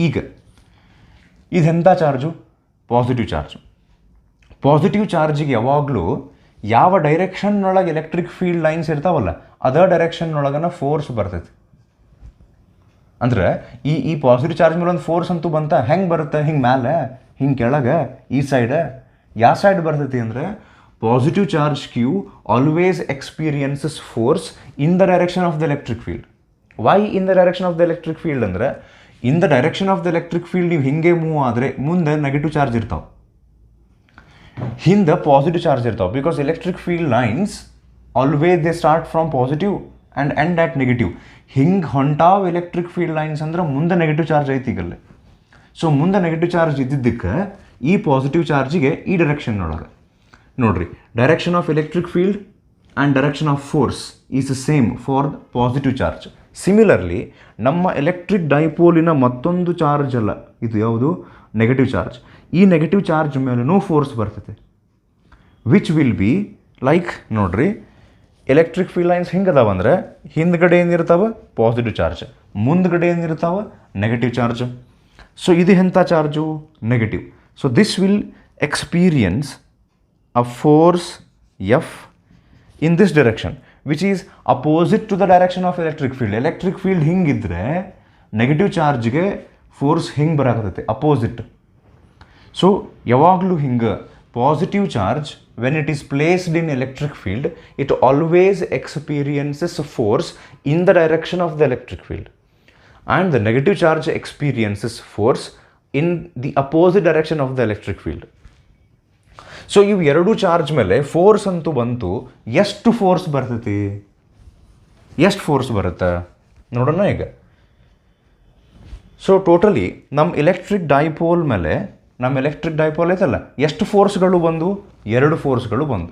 ಈಗ ಇದೆಂಥ ಚಾರ್ಜು? Positive charge. ಪಾಸಿಟಿವ್ ಚಾರ್ಜಿಗೆ ಯಾವಾಗಲೂ ಯಾವ ಡೈರೆಕ್ಷನ್ನೊಳಗೆ ಎಲೆಕ್ಟ್ರಿಕ್ ಫೀಲ್ಡ್ ಲೈನ್ಸ್ ಇರ್ತಾವಲ್ಲ ಅದರ ಡೈರೆಕ್ಷನ್ನೊಳಗನ ಫೋರ್ಸ್ ಬರ್ತೈತಿ. ಅಂದ್ರೆ ಈ ಪಾಸಿಟಿವ್ ಚಾರ್ಜ್ ಮೇಲೆ ಒಂದು ಫೋರ್ಸ್ ಅಂತೂ ಬಂತ. ಹೆಂಗೆ ಬರುತ್ತೆ? ಹಿಂಗೆ ಮ್ಯಾಲೆ, ಹಿಂಗೆ ಕೆಳಗೆ, ಈ ಸೈಡ್. ಯಾವ ಸೈಡ್ ಬರ್ತೈತಿ ಅಂದರೆ, positive charge Q always experiences force in the direction of the electric field. Why in the direction of the electric field ಅಂದರೆ, in the direction of the electric field ನೀವು ಹಿಂಗೆ ಮೂವ್ ಆದರೆ ಮುಂದೆ ನೆಗೆಟಿವ್ ಚಾರ್ಜ್ ಇರ್ತಾವೆ, ಹಿಂದೆ ಪಾಸಿಟಿವ್ ಚಾರ್ಜ್ ಇರ್ತಾವೆ. Because electric field lines always they start from positive and end at negative. ಹಿಂಗೆ ಹೊಂಟಾವ್ ಎಲೆಕ್ಟ್ರಿಕ್ ಫೀಲ್ಡ್ ಲೈನ್ಸ್ ಅಂದ್ರೆ ಮುಂದೆ ನೆಗೆಟಿವ್ ಚಾರ್ಜ್ ಐತಿ ಈಗಲ್ಲೇ. ಸೊ ಮುಂದೆ ನೆಗೆಟಿವ್ ಚಾರ್ಜ್ ಇದ್ದಿದ್ದಕ್ಕೆ ಈ ಪಾಸಿಟಿವ್ ಚಾರ್ಜಿಗೆ ಈ ಡೈರೆಕ್ಷನ್ನೊಳಗೆ ನೋಡ್ರಿ, direction of electric field and direction of force is same for the positive charge. Similarly ನಮ್ಮ ಎಲೆಕ್ಟ್ರಿಕ್ ಡೈಪೋಲಿನ ಮತ್ತೊಂದು ಚಾರ್ಜ್ ಅಲ್ಲ ಇದು, ಯಾವುದು? Negative charge. ಈ ನೆಗೆಟಿವ್ ಚಾರ್ಜ್ ಮೇಲೂ ಫೋರ್ಸ್ ಬರ್ತೈತೆ, ವಿಚ್ ವಿಲ್ ಬಿ ಲೈಕ್, ನೋಡ್ರಿ, ಎಲೆಕ್ಟ್ರಿಕ್ ಫೀಲ್ಡ್ ಲೈನ್ಸ್ ಹಿಂಗೆ ಅದಾವ ಅಂದರೆ ಹಿಂದ್ಗಡೆ ಏನಿರ್ತಾವೆ ಪಾಸಿಟಿವ್ ಚಾರ್ಜ್, ಮುಂದ್ಗಡೆ ಏನಿರ್ತಾವೆ ನೆಗೆಟಿವ್ ಚಾರ್ಜ್. ಸೊ ಇದು ಎಂಥ charge? Negative. So this will experience a force F in this direction which is opposite to the direction of electric field. Electric field ಹಿಂಗಿದ್ರೆ ನೆಗೆಟಿವ್ ಚಾರ್ಜ್ಗೆ ಫೋರ್ಸ್ ಹಿಂಗೆ ಬರಾಕತ್ತೈತೆ, ಅಪೋಸಿಟ್. ಸೊ ಯಾವಾಗಲೂ ಹಿಂಗೆ positive charge when it is placed in electric field, it always experiences force in the direction of the electric field, and the negative charge experiences force in the opposite direction of the electric field. So ಇವು ಎರಡು ಚಾರ್ಜ್ ಮೇಲೆ ಫೋರ್ಸ್ ಅಂತೂ ಬಂತು. ಎಷ್ಟು ಫೋರ್ಸ್ ಬರ್ತೈತಿ? ಎಷ್ಟು ಫೋರ್ಸ್ ಬರುತ್ತೆ ನೋಡೋಣ ಈಗ. ಸೊ ಟೋಟಲಿ ನಮ್ಮ ಎಲೆಕ್ಟ್ರಿಕ್ ಡೈಪೋಲ್ ಮೇಲೆ, ನಮ್ಮ ಎಲೆಕ್ಟ್ರಿಕ್ ಡೈಪೋಲ್ ಐತಲ್ಲ, ಎಷ್ಟು ಫೋರ್ಸ್ಗಳು ಬಂದು? 2 ಫೋರ್ಸ್ಗಳು ಬಂದು.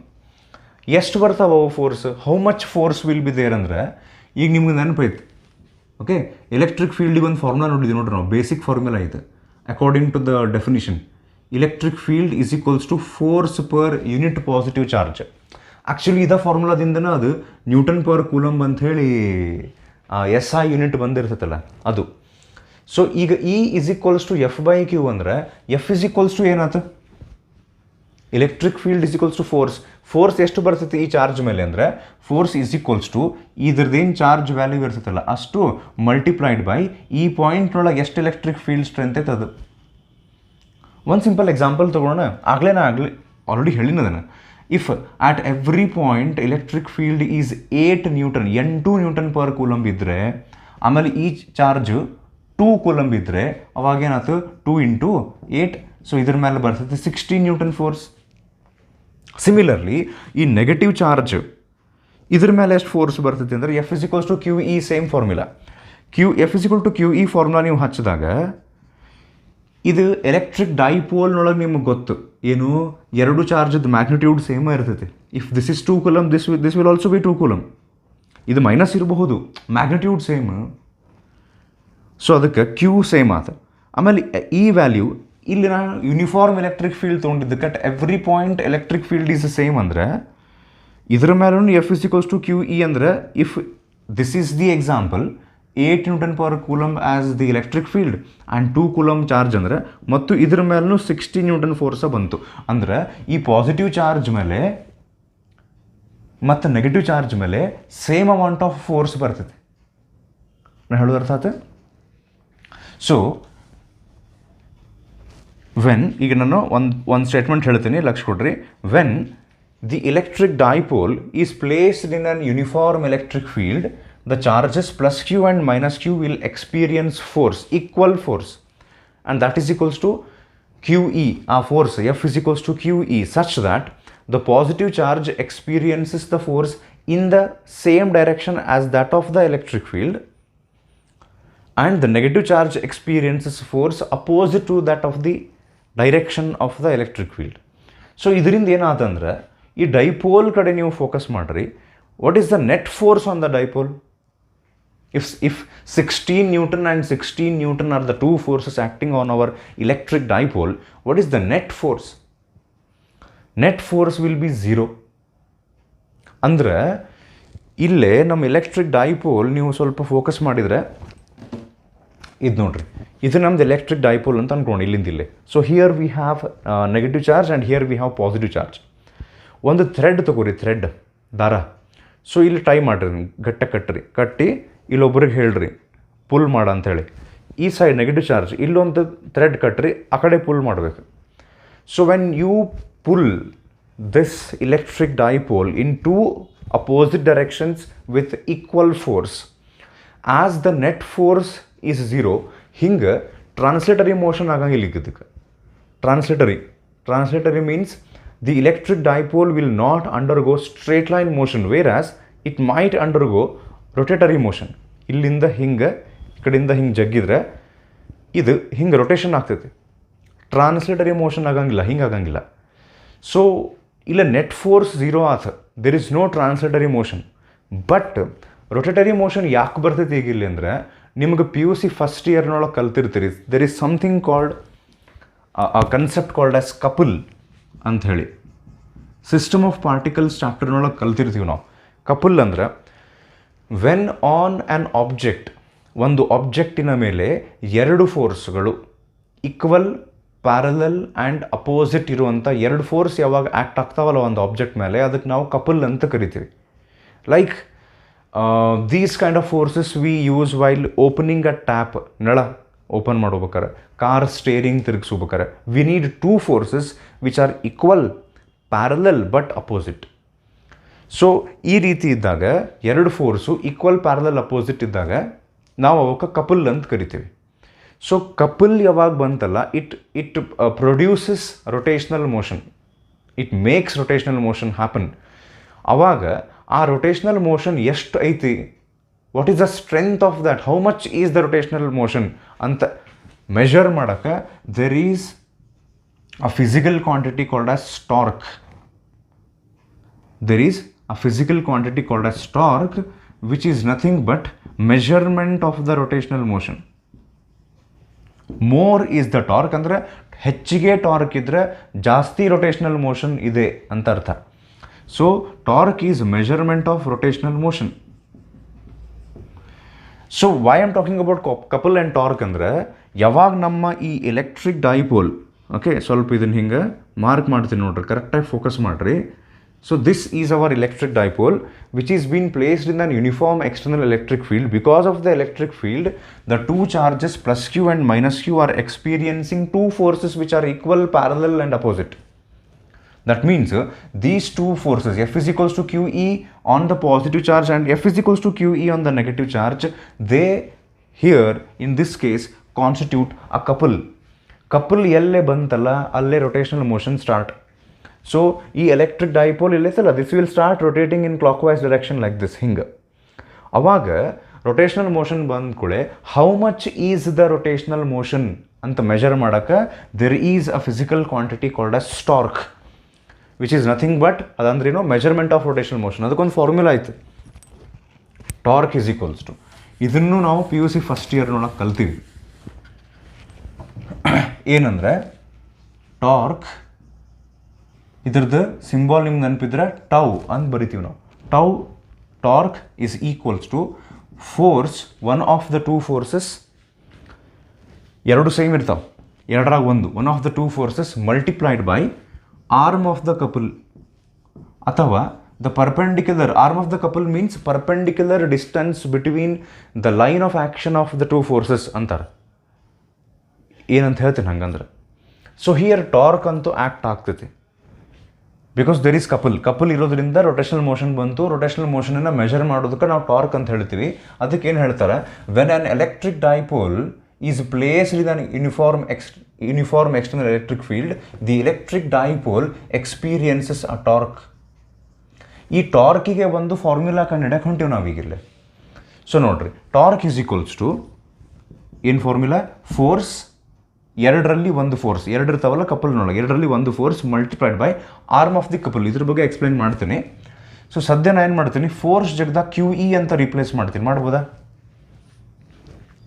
ಎಷ್ಟು ಬರ್ತಾವೆ ಅವು force? How much force will be there ಅಂದರೆ, ಈಗ ನಿಮ್ಗೆ ನೆನಪೈತೆ, ಓಕೆ, ಎಲೆಕ್ಟ್ರಿಕ್ ಫೀಲ್ಡಿಗೆ ಒಂದು ಫಾರ್ಮುಲಾ ನೋಡಿದ್ವಿ ನೋಡ್ರಿ ನಾವು, ಬೇಸಿಕ್ ಫಾರ್ಮುಲಾ ಐತೆ. According to the definition, electric field is equals to force per unit positive charge. Actually ಇದ ಫಾರ್ಮುಲಾದಿಂದನೇ ಅದು ನ್ಯೂಟನ್ ಪರ್ ಕೂಲಂಬ್ ಅಂತ ಹೇಳಿ SI ಯೂನಿಟ್ ಬಂದಿರ್ತೈತಲ್ಲ ಅದು. ಸೊ ಈಗ E is equals to F/Q ಅಂದರೆ F is equals to ಏನಾಯ್ತು? Electric field is equals to force. Force ಎಷ್ಟು ಬರ್ತೈತಿ ಈ ಚಾರ್ಜ್ ಮೇಲೆ ಅಂದರೆ, ಫೋರ್ಸ್ ಈಸ್ ಈಕ್ವಲ್ಸ್ ಟು ಇದ್ರದ್ದೇನು ಚಾರ್ಜ್ ವ್ಯಾಲ್ಯೂ ಇರ್ತೈತಲ್ಲ ಅಷ್ಟು ಮಲ್ಟಿಪ್ಲೈಡ್ ಬೈ ಈ ಪಾಯಿಂಟ್ನೊಳಗೆ ಎಷ್ಟು ಎಲೆಕ್ಟ್ರಿಕ್ ಫೀಲ್ಡ್ ಸ್ಟ್ರೆಂತ್ ಐತೆ ಅದು. ಒಂದು ಸಿಂಪಲ್ ಎಕ್ಸಾಂಪಲ್ ತೊಗೊಳ್ಳೋಣ. ಆಗಲೇ ಆಲ್ರೆಡಿ ಹೇಳಿನದನ್ನು. if at every point electric field is 8 newton 8 newton per coulomb ಇದ್ದರೆ ಆಮೇಲೆ ಈ ಚಾರ್ಜ್ 2 ಕೂಲಂಬ್ ಇದ್ದರೆ ಅವಾಗೇನಾಯ್ತು 2 ಇಂಟು 8, ಸೊ ಇದ್ರ ಮೇಲೆ ಬರ್ತದೆ 16 ನ್ಯೂಟನ್ ಫೋರ್ಸ್. ಸಿಮಿಲರ್ಲಿ ಈ ನೆಗೆಟಿವ್ ಚಾರ್ಜ್ ಇದ್ರ ಮೇಲೆ ಎಷ್ಟು ಫೋರ್ಸ್ ಬರ್ತೈತೆ ಅಂದರೆ F is equals to Q E, same formula. F is equal to Q E formula ನೀವು ಹಚ್ಚಿದಾಗ ಇದು ಎಲೆಕ್ಟ್ರಿಕ್ ಡೈಪೋಲ್ನೊಳಗೆ ನಿಮಗೆ ಗೊತ್ತು ಏನು, ಎರಡು ಚಾರ್ಜದ ಮ್ಯಾಗ್ನಿಟ್ಯೂಡ್ ಸೇಮ್ ಇರ್ತೈತಿ. If this is 2 coulomb, this will also be 2 coulomb. ಇದು ಮೈನಸ್ ಇರಬಹುದು, ಮ್ಯಾಗ್ನಿಟ್ಯೂಡ್ ಸೇಮ್, ಸೊ ಅದಕ್ಕೆ ಕ್ಯೂ ಸೇಮ್ ಆತ. ಆಮೇಲೆ ಈ ವ್ಯಾಲ್ಯೂ ಇಲ್ಲಿ ನಾನು ಯೂನಿಫಾರ್ಮ್ ಎಲೆಕ್ಟ್ರಿಕ್ ಫೀಲ್ಡ್ ತೊಗೊಂಡಿದ್ದಕ್ಕೆ at every point electric field is same ಅಂದರೆ ಇದ್ರ ಮೇಲೂ F is equals to Q E ಅಂದರೆ if this is the example 8 newton per coulomb as the electric field and 2 coulomb charge ಅಂದರೆ ಮತ್ತು ಇದ್ರ ಮೇಲೂ 16 ನ್ಯೂಟನ್ ಫೋರ್ಸ ಬಂತು ಅಂದರೆ ಈ ಪಾಸಿಟಿವ್ ಚಾರ್ಜ್ ಮೇಲೆ ಮತ್ತು ನೆಗೆಟಿವ್ ಚಾರ್ಜ್ ಮೇಲೆ ಸೇಮ್ ಅಮೌಂಟ್ ಆಫ್ ಫೋರ್ಸ್ ಬರ್ತೈತೆ. ನಾನು ಹೇಳೋದು ಅರ್ಥ ಆಯ್ತು? ಸೊ ವೆನ್, ಈಗ ನಾನು ಒಂದು ಸ್ಟೇಟ್ಮೆಂಟ್ ಹೇಳ್ತೀನಿ, ಲಕ್ಷ ಕೊಡ್ರಿ. When the electric dipole is placed in an uniform electric field, the charges plus q and minus q will experience force, equal force, and that is equals to QE, our force F is equals to QE, such that the positive charge experiences the force in the same direction as that of the electric field, and the negative charge experiences force opposite to that of the direction of the electric field. So ಇದರಿಂದ ಏನಾತಂದ್ರೆ ಈ ಡೈಪೋಲ್ ಕಡೆ ನೀವು ಫೋಕಸ್ ಮಾಡ್ರಿ. what is the net force on the dipole? If 16 Newton and 16 Newton are the two forces acting on our electric dipole, what is the net force? Net force will be 0. ಅಂದರೆ ಇಲ್ಲೇ ನಮ್ಮ ಎಲೆಕ್ಟ್ರಿಕ್ ಡೈಪೋಲ್ ನೀವು ಸ್ವಲ್ಪ ಫೋಕಸ್ ಮಾಡಿದರೆ ಇದು ನೋಡ್ರಿ, ಇದು ನಮ್ದು ಎಲೆಕ್ಟ್ರಿಕ್ ಡೈಪೋಲ್ ಅಂತ ಅನ್ಕೊಂಡು ಇಲ್ಲಿಂದ ಇಲ್ಲೇ. So here we have negative charge and here we have positive charge. ಒಂದು ಥ್ರೆಡ್ ತಗೋರಿ, ಥ್ರೆಡ್ ದಾರ. ಸೊ ಇಲ್ಲಿ ಟೈ ಮಾಡಿರಿ, ಗಟ್ಟ ಕಟ್ಟಿ ಇಲ್ಲೊಬ್ರಿಗೆ ಹೇಳ್ರಿ ಪುಲ್ ಮಾಡ ಅಂಥೇಳಿ. ಈ ಸೈಡ್ ನೆಗೆಟಿವ್ ಚಾರ್ಜ್, ಇಲ್ಲೊಂದು ಥ್ರೆಡ್ ಕಟ್ರಿ, ಆ ಕಡೆ ಪುಲ್ ಮಾಡಬೇಕು. So when you pull this electric dipole in two opposite directions with equal force, as the net force is 0, ಹಿಂಗೆ ಟ್ರಾನ್ಸ್ಲೇಟರಿ ಮೋಷನ್ ಆಗಂಗಿಲ್ಲ. ಇದಕ್ಕೆ translatory means the electric dipole will not undergo straight line motion, whereas it might undergo rotatory motion. ಇಲ್ಲಿಂದ ಹಿಂಗೆ ಈ ಕಡೆಯಿಂದ ಹಿಂಗೆ ಜಗ್ಗಿದ್ರೆ ಇದು ಹಿಂಗೆ ರೊಟೇಷನ್ ಆಗ್ತೈತಿ. ಟ್ರಾನ್ಸ್ಲೇಟರಿ ಮೋಷನ್ ಆಗಂಗಿಲ್ಲ, ಹಿಂಗೆ ಆಗಂಗಿಲ್ಲ. ಸೊ ಇಲ್ಲ ನೆಟ್ ಫೋರ್ಸ್ 0 ಆತ, there is no translatory motion. But rotatory motion ಯಾಕೆ ಬರ್ತೈತಿ ಈಗಿಲ್ಲ ಅಂದರೆ ನಿಮ್ಗೆ PUC ಫಸ್ಟ್ ಇಯರ್ನೊಳಗೆ ಕಲ್ತಿರ್ತೀರಿ. There is something called a concept called as couple ಅಂಥೇಳಿ. ಸಿಸ್ಟಮ್ ಆಫ್ ಪಾರ್ಟಿಕಲ್ಸ್ ಚಾಪ್ಟರ್ನೊಳಗೆ ಕಲ್ತಿರ್ತೀವಿ ನಾವು. ಕಪಲ್ ಅಂದ್ರೆ ವೆನ್ ಆನ್ ಆ್ಯನ್ ಆಬ್ಜೆಕ್ಟ್, ಒಂದು ಆಬ್ಜೆಕ್ಟಿನ ಮೇಲೆ ಎರಡು ಫೋರ್ಸ್ಗಳು ಈಕ್ವಲ್, ಪ್ಯಾರಲಲ್ ಆ್ಯಂಡ್ ಅಪೋಸಿಟ್ ಇರುವಂಥ ಎರಡು ಫೋರ್ಸ್ ಯಾವಾಗ ಆ್ಯಕ್ಟ್ ಆಗ್ತಾವಲ್ಲ ಒಂದು ಆಬ್ಜೆಕ್ಟ್ ಮೇಲೆ, ಅದಕ್ಕೆ ನಾವು ಕಪಲ್ ಅಂತ ಕರಿತೀವಿ. Like these kind of forces we use while opening a tap, ನಳ ಓಪನ್ ಮಾಡ್ಬೇಕಾರೆ, ಕಾರ್ ಸ್ಟೇರಿಂಗ್ ತಿರುಗಿಸ್ಬೇಕಾರೆ, we need two forces which are equal, parallel but opposite. So ಈ ರೀತಿ ಇದ್ದಾಗ ಎರಡು ಫೋರ್ಸು ಈಕ್ವಲ್, ಪ್ಯಾರಲಲ್, ಅಪೋಸಿಟ್ ಇದ್ದಾಗ ನಾವು ಅವಕ್ಕೆ ಕಪಲ್ ಅಂತ ಕರಿತೀವಿ. ಸೊ ಕಪಲ್ ಯಾವಾಗ ಬಂತಲ್ಲ, it produces rotational motion, it makes rotational motion happen. ಆವಾಗ ಆ ರೊಟೇಷ್ನಲ್ ಮೋಷನ್ ಎಷ್ಟು ಐತಿ, what is the strength of that, how much is the rotational motion ಅಂತ ಮೆಷರ್ ಮಾಡೋಕ್ಕೆ there is a physical quantity called as torque. There is a physical quantity called as torque, which is nothing but measurement of the rotational motion. More is the torque ಅಂದರೆ ಹೆಚ್ಚಿಗೆ ಟಾರ್ಕ್ ಇದ್ದರೆ ಜಾಸ್ತಿ ರೊಟೇಷ್ನಲ್ ಮೋಷನ್ ಇದೆ ಅಂತ ಅರ್ಥ. So torque is measurement of rotational motion. So why am talking about couple and torque ಅಂದರೆ ಯಾವಾಗ ನಮ್ಮ ಈ ಎಲೆಕ್ಟ್ರಿಕ್ ಡೈಪೋಲ್, ಓಕೆ ಸ್ವಲ್ಪ ಇದನ್ನು ಹಿಂಗೆ ಮಾರ್ಕ್ ಮಾಡ್ತೀನಿ ನೋಡ್ರಿ, ಕರೆಕ್ಟಾಗಿ ಫೋಕಸ್ ಮಾಡಿರಿ. So this is our electric dipole which is being placed in an uniform external electric field. Because of the electric field, the two charges plus q and minus q are experiencing two forces which are equal, parallel and opposite. That means these two forces, F is equals to QE on the positive charge and F is equals to QE on the negative charge, they here in this case constitute a couple. Couple ಎಲ್ಲೇ ಬಂತಲ್ಲ ಅಲ್ಲೇ rotational motion start. So ಈ electric dipole ಇಲ್ಲೈತಲ್ಲ, this will start rotating in clockwise direction like this, ಹಿಂಗೆ. ಅವಾಗ rotational motion ಬಂದ ಕೂಡಲೇ how much is the rotational motion ಅಂತ ಮೆಜರ್ ಮಾಡೋಕ್ಕೆ there is a physical quantity called as torque, which is nothing but ಅದಂದ್ರೇನು ಮೆಜರ್ಮೆಂಟ್ ಆಫ್ rotational motion. ಅದಕ್ಕೊಂದು ಫಾರ್ಮುಲಾ ಐತೆ, ಟಾರ್ಕ್ ಇಸ್ ಈಕ್ವಲ್ಸ್ ಟು, ಇದನ್ನು ನಾವು PUC ಫಸ್ಟ್ ಇಯರ್ ನೋಡೋಕೆ ಕಲ್ತೀವಿ. ಏನಂದರೆ ಟಾರ್ಕ್ ಇದ್ರದ್ದು ಸಿಂಬಾಲ್ ನಿಮ್ಗೆ ನೆನಪಿದ್ರೆ ಟೌ ಅಂತ ಬರಿತೀವಿ ನಾವು. Tau torque is equals to force, one of the two forces, ಎರಡು ಸೇಮ್ ಇರ್ತಾವೆ, ಎರಡರಾಗ ಒಂದು, one of the two forces multiplied by arm of the couple, ಅಥವಾ the perpendicular arm of the couple means perpendicular distance between the line of action of the two forces ಅಂತಾರೆ. ಏನಂತ ಹೇಳ್ತೀನಿ ಹಂಗಂದ್ರೆ. ಸೊ ಹಿಯರ್ ಟಾರ್ಕ್ ಅಂತೂ ಆ್ಯಕ್ಟ್ ಆಗ್ತೈತಿ ಬಿಕಾಸ್ ದೇರ್ ಈಸ್ ಕಪಲ್ ಇರೋದ್ರಿಂದ ರೊಟೇಷನಲ್ ಮೋಷನ್ ಬಂತು. ರೊಟೇಷನಲ್ ಮೋಷನನ್ನು ಮೆಷರ್ ಮಾಡೋದಕ್ಕೆ ನಾವು ಟಾರ್ಕ್ ಅಂತ ಹೇಳ್ತೀವಿ. ಅದಕ್ಕೆ ಏನು ಹೇಳ್ತಾರೆ, when on electric dipole is placed in an uniform external electric field, the electric dipole experiences a torque. ಈ ಟಾರ್ಕಿಗೆ ಒಂದು ಫಾರ್ಮುಲಾ ಕಂಡುಹಿಡಿಯಕ್ಕೆ ಹೊಂಟೀವಿ ನಾವೀಗಿಲ್ಲ. ಸೊ ನೋಡ್ರಿ, ಟಾರ್ಕ್ ಈಸ್ ಈಕ್ವಲ್ಸ್ ಟು ಏನು ಫಾರ್ಮುಲಾ, ಫೋರ್ಸ್, ಎರಡರಲ್ಲಿ ಒಂದು ಫೋರ್ಸ್, ಎರಡು ಇರ್ತಾವಲ್ಲ ಕಪಲ್ನೊಳಗೆ, ಎರಡರಲ್ಲಿ ಒಂದು force multiplied by arm of the couple. ಇದ್ರ ಬಗ್ಗೆ ಎಕ್ಸ್ಪ್ಲೈನ್ ಮಾಡ್ತೀನಿ. ಸೊ ಸದ್ಯ ನಾನು ಏನು ಮಾಡ್ತೀನಿ, ಫೋರ್ಸ್ ಜಗದ QE ಅಂತ ರಿಪ್ಲೇಸ್ ಮಾಡ್ತೀನಿ. ಮಾಡ್ಬೋದಾ?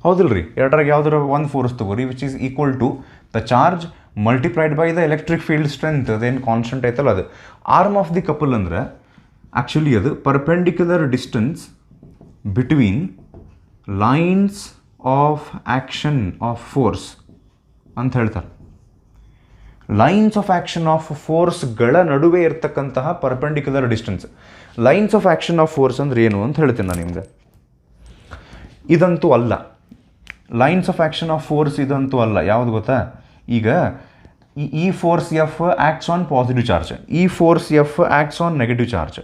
ಹೌದಿಲ್ಲ ರೀ, ಎರಡರಾಗ ಯಾವ್ದಾರ ಒಂದು ಫೋರ್ಸ್ ತಗೋರಿ, which is equal to the charge multiplied by the electric field strength. ಅದೇನು ಕಾನ್ಸ್ಟೆಂಟ್ ಐತಲ್ಲ ಅದು. ಆರ್ಮ್ ಆಫ್ ದಿ ಕಪಲ್ ಅಂದ್ರೆ ಆ್ಯಕ್ಚುಲಿ ಅದು perpendicular distance between lines of action of force ಅಂತ ಹೇಳ್ತಾರೆ. ಲೈನ್ಸ್ ಆಫ್ ಆ್ಯಕ್ಷನ್ ಆಫ್ ಫೋರ್ಸ್ಗಳ ನಡುವೆ ಇರ್ತಕ್ಕಂತಹ perpendicular distance. Lines of action of force ಅಂದ್ರೆ ಏನು ಅಂತ ಹೇಳ್ತೀನಿ ನಾನು ನಿಮ್ಗೆ. ಇದಂತೂ ಅಲ್ಲ, lines of action of force ಇದಂತೂ ಅಲ್ಲ. ಯಾವುದು ಗೊತ್ತಾ, ಈಗ ಈ force F acts on positive charge, ಈ force F acts on negative charge.